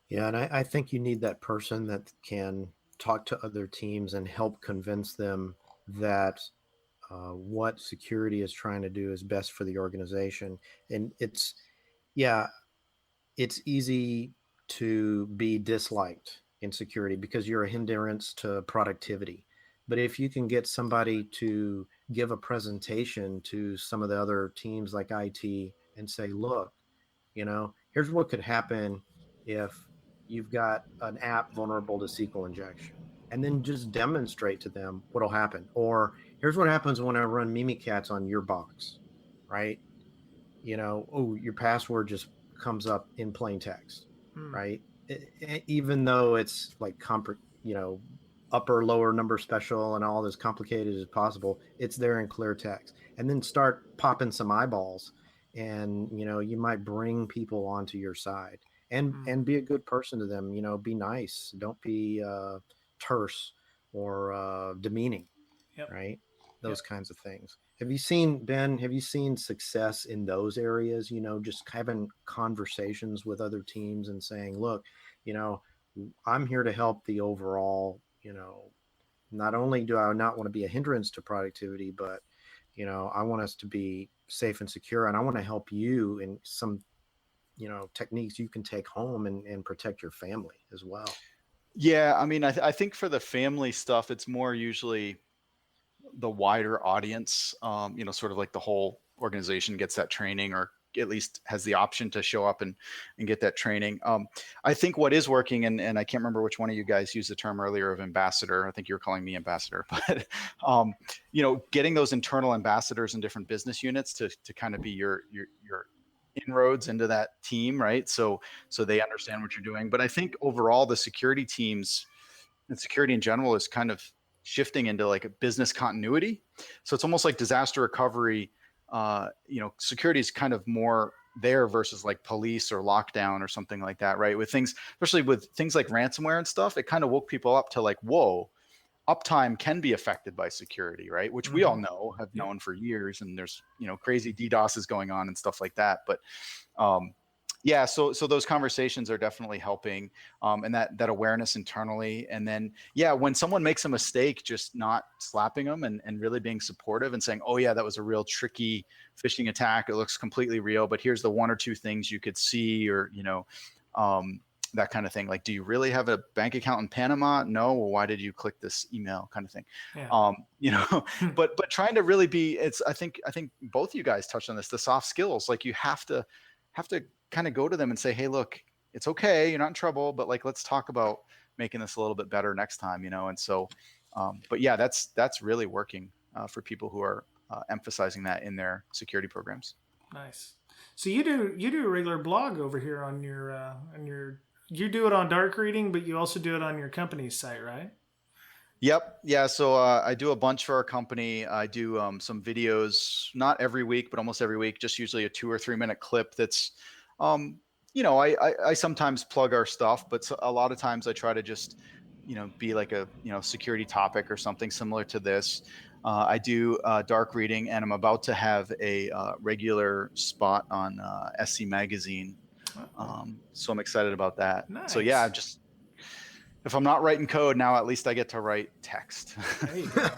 Yeah, and I think you need that person that can talk to other teams and help convince them that what security is trying to do is best for the organization. And yeah, it's easy to be disliked in security because you're a hindrance to productivity. But if you can get somebody to give a presentation to some of the other teams like IT and say, look, here's what could happen if you've got an app vulnerable to SQL injection, and then just demonstrate to them what'll happen. Or here's what happens when I run Mimikatz on your box, right? Your password just comes up in plain text, right? Even though it's like upper lower number special and all as complicated as possible, it's there in clear text. And then start popping some eyeballs, and you might bring people onto your side, and be a good person to them. Be nice, don't be terse or demeaning. Yep. Right? Those kinds of things. Have you seen success in those areas? Just having conversations with other teams and saying, look, I'm here to help the overall, not only do I not want to be a hindrance to productivity, but, I want us to be safe and secure, and I want to help you in some, techniques you can take home and protect your family as well. Yeah. I mean, I think for the family stuff, it's more usually the wider audience, sort of like the whole organization gets that training, or at least has the option to show up and get that training. I think what is working, and I can't remember which one of you guys used the term earlier of ambassador. I think you were calling me ambassador, but getting those internal ambassadors in different business units to kind of be your inroads into that team, right? So they understand what you're doing. But I think overall the security teams and security in general is kind of shifting into like a business continuity. So it's almost like disaster recovery. Security is kind of more there versus like police or lockdown or something like that, right? With things, especially with things like ransomware and stuff, it kind of woke people up to like, whoa, uptime can be affected by security, right? Which we all have known for years. And there's, crazy DDoSes going on and stuff like that. But, yeah, so those conversations are definitely helping, and that awareness internally. And then, yeah, when someone makes a mistake, just not slapping them and really being supportive and saying, oh yeah, that was a real tricky phishing attack. It looks completely real, but here's the one or two things you could see, or, that kind of thing. Like, do you really have a bank account in Panama? No. Well, why did you click this email, kind of thing? Yeah. But trying to really be, I think both you guys touched on this, the soft skills. Like, you have to kind of go to them and say, hey, look, it's okay, you're not in trouble, but like, let's talk about making this a little bit better next time, And so, but yeah, that's really working for people who are emphasizing that in their security programs. Nice. So you do a regular blog over here on your you do it on Dark Reading, but you also do it on your company's site, right? Yep. Yeah. So I do a bunch for our company. I do some videos, not every week, but almost every week, just usually a 2 or 3 minute clip that's, I sometimes plug our stuff, but a lot of times I try to just, be like a, security topic or something similar to this. I do Dark Reading, and I'm about to have a regular spot on SC Magazine. So I'm excited about that. Nice. So yeah, if I'm not writing code now, at least I get to write text. There you go.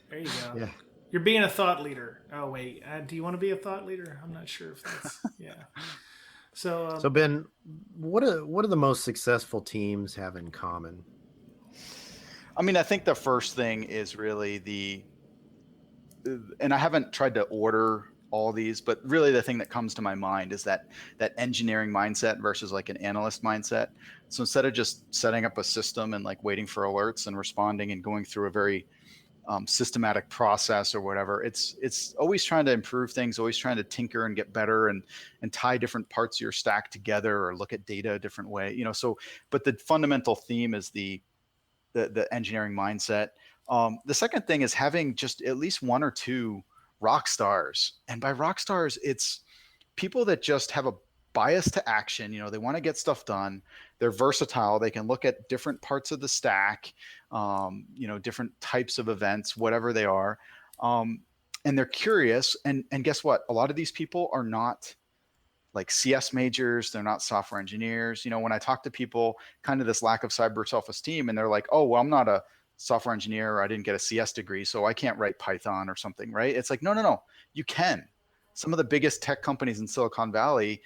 There you go. Yeah. You're being a thought leader. Oh wait, do you want to be a thought leader? I'm not sure if that's yeah. So Ben, what do the most successful teams have in common? I mean, I think the first thing is really and I haven't tried to order all these, but really the thing that comes to my mind is that engineering mindset versus like an analyst mindset. So instead of just setting up a system and like waiting for alerts and responding and going through a very systematic process or whatever, it's always trying to improve things, always trying to tinker and get better and tie different parts of your stack together or look at data a different way, so, but the fundamental theme is the engineering mindset. The second thing is having just at least one or two rock stars. And by rock stars, it's people that just have a bias to action, they want to get stuff done. They're versatile. They can look at different parts of the stack, different types of events, whatever they are. And they're curious. And guess what? A lot of these people are not like CS majors. They're not software engineers. When I talk to people, kind of this lack of cyber self-esteem, and they're like, oh, well, I'm not a software engineer, or I didn't get a CS degree, so I can't write Python or something, right? It's like, no, you can. Some of the biggest tech companies in Silicon Valley,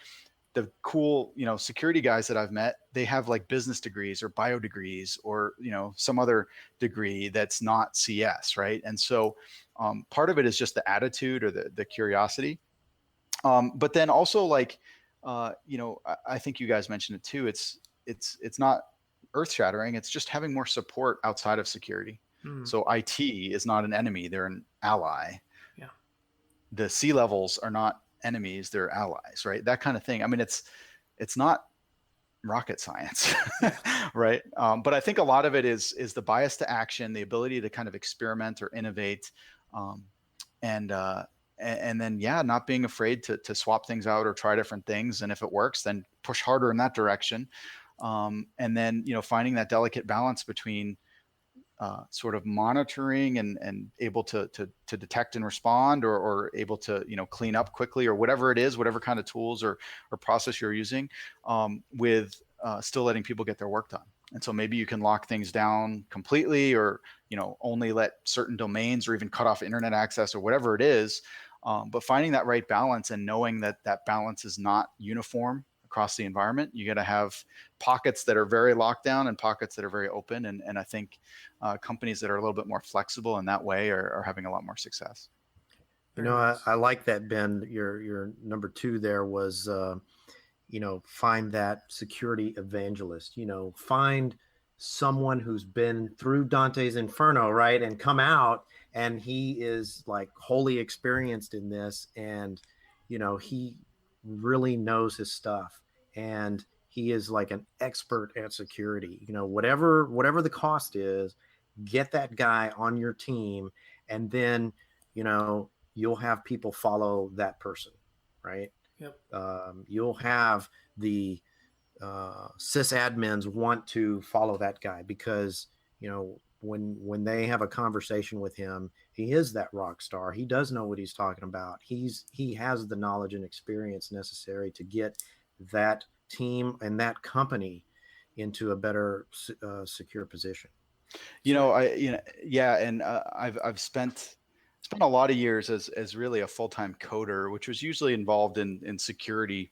the cool, security guys that I've met, they have like business degrees or bio degrees or, some other degree that's not CS, right? And so part of it is just the attitude or the curiosity. But then also like, I think you guys mentioned it too. It's not earth shattering. It's just having more support outside of security. So IT is not an enemy. They're an ally. Yeah. The C-levels are not enemies, they're allies, right? That kind of thing. I mean, it's not rocket science, right? But I think a lot of it is the bias to action, the ability to kind of experiment or innovate, and then not being afraid to swap things out or try different things, and if it works, then push harder in that direction, and then finding that delicate balance between sort of monitoring and able to detect and respond, or able to clean up quickly, or whatever it is, whatever kind of tools or process you're using, with still letting people get their work done. And so maybe you can lock things down completely, or only let certain domains, or even cut off internet access, or whatever it is. But finding that right balance, and knowing that balance is not uniform across the environment. You got to have pockets that are very locked down and pockets that are very open. And I think companies that are a little bit more flexible in that way are having a lot more success. I like that, Ben. Your number 2 there was, find that security evangelist, find someone who's been through Dante's Inferno, right? And come out, and he is like wholly experienced in this. And, he really knows his stuff, and he is like an expert at security. Whatever the cost is, get that guy on your team, and then you'll have people follow that person, right? Yep. You'll have the sysadmins want to follow that guy, because when they have a conversation with him, he is that rock star. He does know what he's talking about. He has the knowledge and experience necessary to get that team and that company into a better secure position. And I've spent a lot of years as really a full-time coder, which was usually involved in security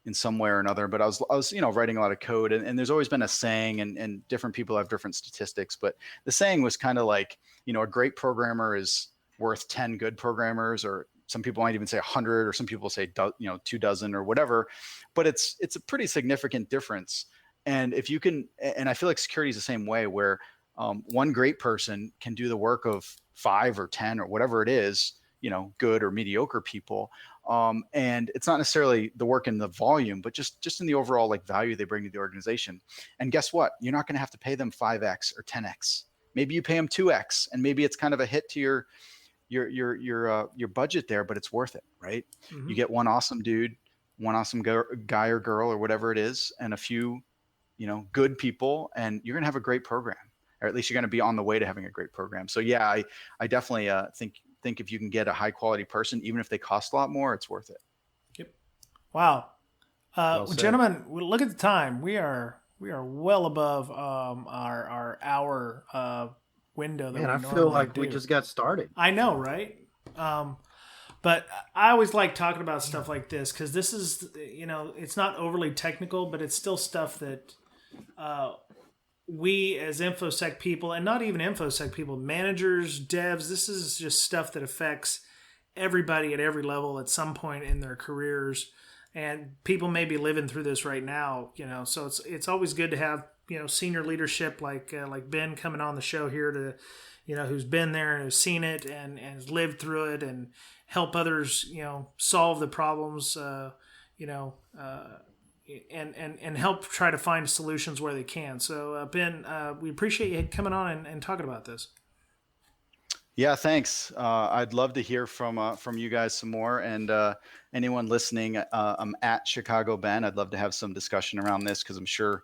in some way or another. But I was writing a lot of code, and there's always been a saying, and different people have different statistics, but the saying was kind of like, a great programmer is worth 10 good programmers, or some people might even say 100, or some people say 24 or whatever, but it's a pretty significant difference. And if you can, and I feel like security is the same way, where one great person can do the work of 5 or 10 or whatever it is, good or mediocre people. And it's not necessarily the work in the volume, but just in the overall like value they bring to the organization. And guess what? You're not going to have to pay them 5x or 10x. Maybe you pay them 2x, and maybe it's kind of a hit to your budget there, but it's worth it, right? Mm-hmm. You get one awesome dude, one awesome guy or girl or whatever it is, and a few, good people, and you're going to have a great program, or at least you're going to be on the way to having a great program. So yeah, I definitely think if you can get a high quality person, even if they cost a lot more, it's worth it. Yep. Wow. Gentlemen, look at the time. We are well above our hour window. Man, I feel like we just got started. I know, right? But I always like talking about stuff like this, because this is, it's not overly technical, but it's still stuff that we as InfoSec people, and not even InfoSec people, managers, devs, this is just stuff that affects everybody at every level at some point in their careers. And people may be living through this right now, so it's always good to have, senior leadership like Ben coming on the show here to, who's been there and has seen it and has lived through it, and help others, solve the problems, and help try to find solutions where they can. So Ben, we appreciate you coming on and talking about this. Yeah, thanks. I'd love to hear from you guys some more, and anyone listening. I'm at Chicago Ben. I'd love to have some discussion around this because I'm sure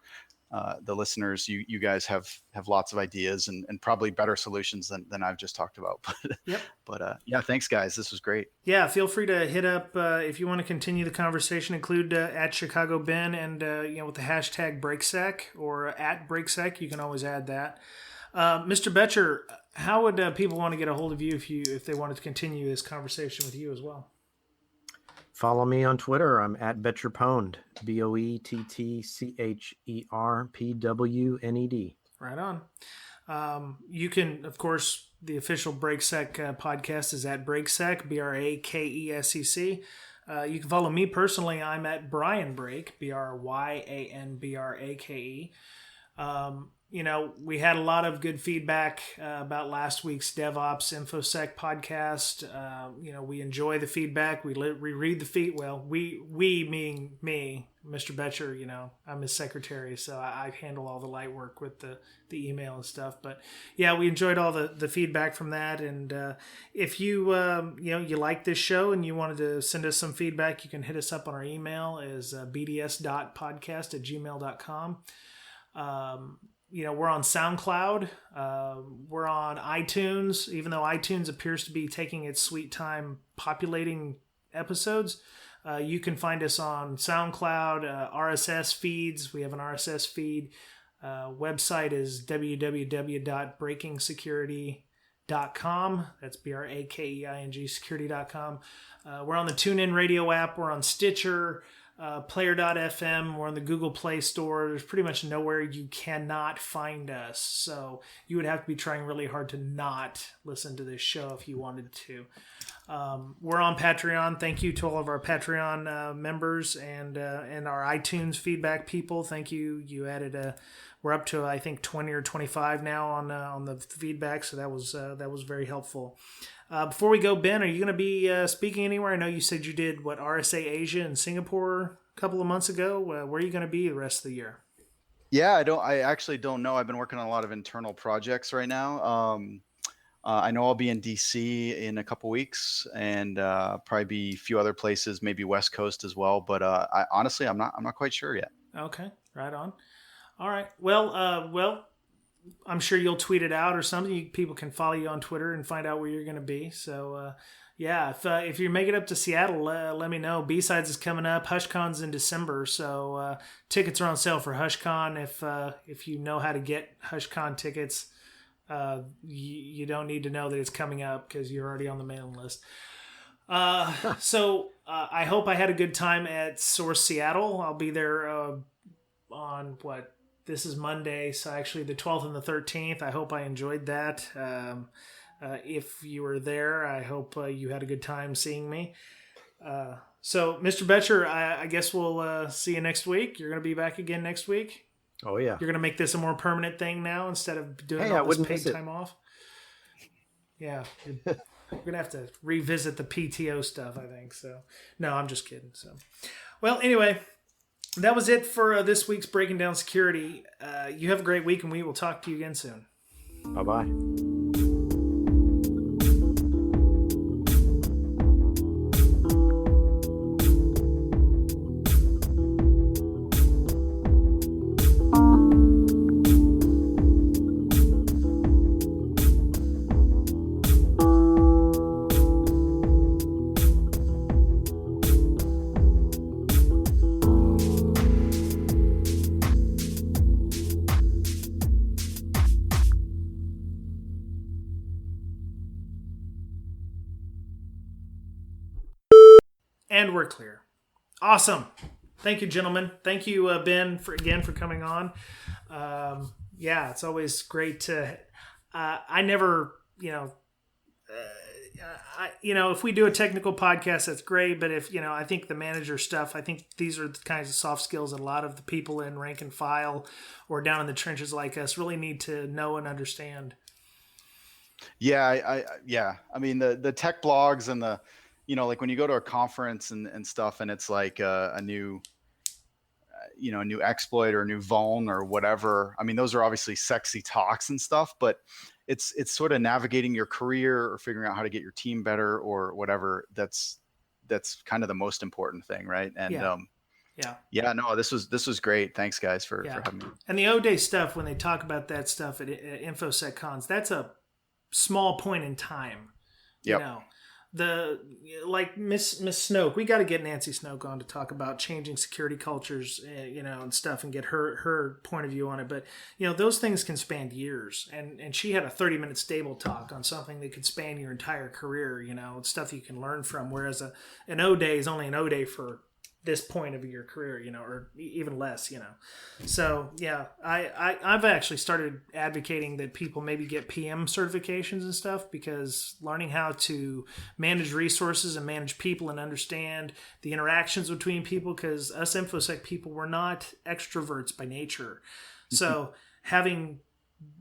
the listeners, you guys have lots of ideas and probably better solutions than I've just talked about. But Yep. yeah, thanks guys. This was great. Yeah, feel free to hit up if you want to continue the conversation. Include at Chicago Ben and with the hashtag BreakSec or at BreakSec. You can always add that. Mr. Betcher, how would people want to get a hold of you if they wanted to continue this conversation with you as well? Follow me on Twitter. I'm at BetcherPwned, BoettcherPwned. Right on. You can, of course, the official BreakSec podcast is at BreakSec, BRAKESEC. You can follow me personally. I'm at Brian Brake, BRYANBRAKE. We had a lot of good feedback about last week's DevOps InfoSec podcast. We enjoy the feedback. We read the feed. Well, we meaning me, Mr. Betcher. I'm his secretary, so I handle all the light work with the email and stuff. But yeah, we enjoyed all the feedback from that. And if you you like this show and you wanted to send us some feedback, you can hit us up on our email is bds.podcast@gmail.com. We're on SoundCloud. We're on iTunes, even though iTunes appears to be taking its sweet time populating episodes. You can find us on SoundCloud, RSS feeds. We have an RSS feed. Website is www.breakingsecurity.com. That's BRAKEING security.com. We're on the TuneIn Radio app. We're on Stitcher. Player.fm. We're on the Google Play Store. There's pretty much nowhere you cannot find us. So you would have to be trying really hard to not listen to this show if you wanted to. We're on Patreon. Thank you to all of our Patreon members and our iTunes feedback people. Thank you. You added we're up to I think 20 or 25 now on the feedback. So that was very helpful. Before we go, Ben, are you going to be speaking anywhere? I know you said you did, RSA Asia and Singapore a couple of months ago. Where are you going to be the rest of the year? Yeah, I actually don't know. I've been working on a lot of internal projects right now. I know I'll be in DC in a couple weeks and probably be a few other places, maybe West Coast as well. But honestly, I'm not quite sure yet. Okay, right on. All right. Well, I'm sure you'll tweet it out or something. People can follow you on Twitter and find out where you're going to be. So, if you make it up to Seattle, let me know. B-Sides is coming up. HushCon's in December, so tickets are on sale for HushCon. If you know how to get HushCon tickets, you don't need to know that it's coming up because you're already on the mailing list. So I hope I had a good time at Source Seattle. I'll be there on this is Monday, so actually the 12th and the 13th. I hope I enjoyed that. If you were there, I hope you had a good time seeing me. So, Mr. Betcher, I guess we'll see you next week. You're going to be back again next week? Oh, yeah. You're going to make this a more permanent thing now instead of doing all this paid time off? Yeah. We're going to have to revisit the PTO stuff, I think. So, no, I'm just kidding. So, well, anyway, that was it for this week's Breaking Down Security. You have a great week, and we will talk to you again soon. Bye-bye. And we're clear. Awesome. Thank you, gentlemen. Thank you, Ben, for coming on. It's always great to. I never, if we do a technical podcast, that's great. But if I think the manager stuff, I think these are the kinds of soft skills that a lot of the people in rank and file or down in the trenches like us really need to know and understand. Yeah, I mean, the tech blogs and the. Like when you go to a conference and stuff and it's like a new exploit or a new vuln or whatever. I mean, those are obviously sexy talks and stuff, but it's sort of navigating your career or figuring out how to get your team better or whatever. That's kind of the most important thing, right? And no, this was great. Thanks guys for having me. And the O-Day stuff, when they talk about that stuff at InfoSec cons, that's a small point in time. Yep. You know, like Miss Snoke, we got to get Nancy Snoke on to talk about changing security cultures, and stuff, and get her point of view on it. But those things can span years, and she had a 30-minute stable talk on something that could span your entire career. Stuff you can learn from. Whereas an O-Day is only an O-Day for this point of your career, or even less, So I've actually started advocating that people maybe get PM certifications and stuff, because learning how to manage resources and manage people and understand the interactions between people, because us InfoSec people, we're not extroverts by nature. So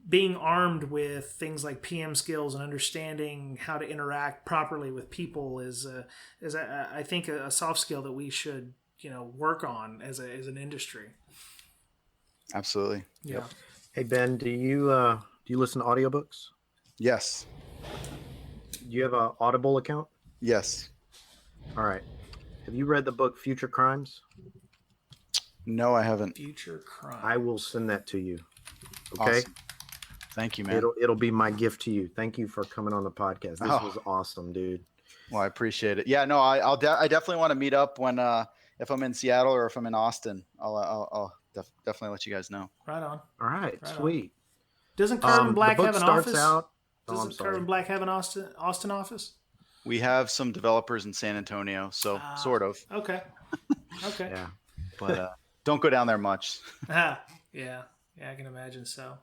being armed with things like PM skills and understanding how to interact properly with people is I think a soft skill that we should work on as an industry. Absolutely. Yeah. Yep. Hey Ben, do you listen to audiobooks? Yes. Do you have an Audible account? Yes. All right. Have you read the book Future Crimes? No, I haven't. Future Crimes. I will send that to you. Okay. Awesome. Thank you, man. It'll be my gift to you. Thank you for coming on the podcast. This was awesome, dude. Well, I appreciate it. Yeah, no, I definitely want to meet up when if I'm in Seattle or if I'm in Austin. I'll definitely let you guys know. Right on. All right, sweet. Doesn't Carbon Black have an office? Doesn't Carbon Black have an Austin office? We have some developers in San Antonio, so sort of. Okay. Yeah. But don't go down there much. Yeah, I can imagine so.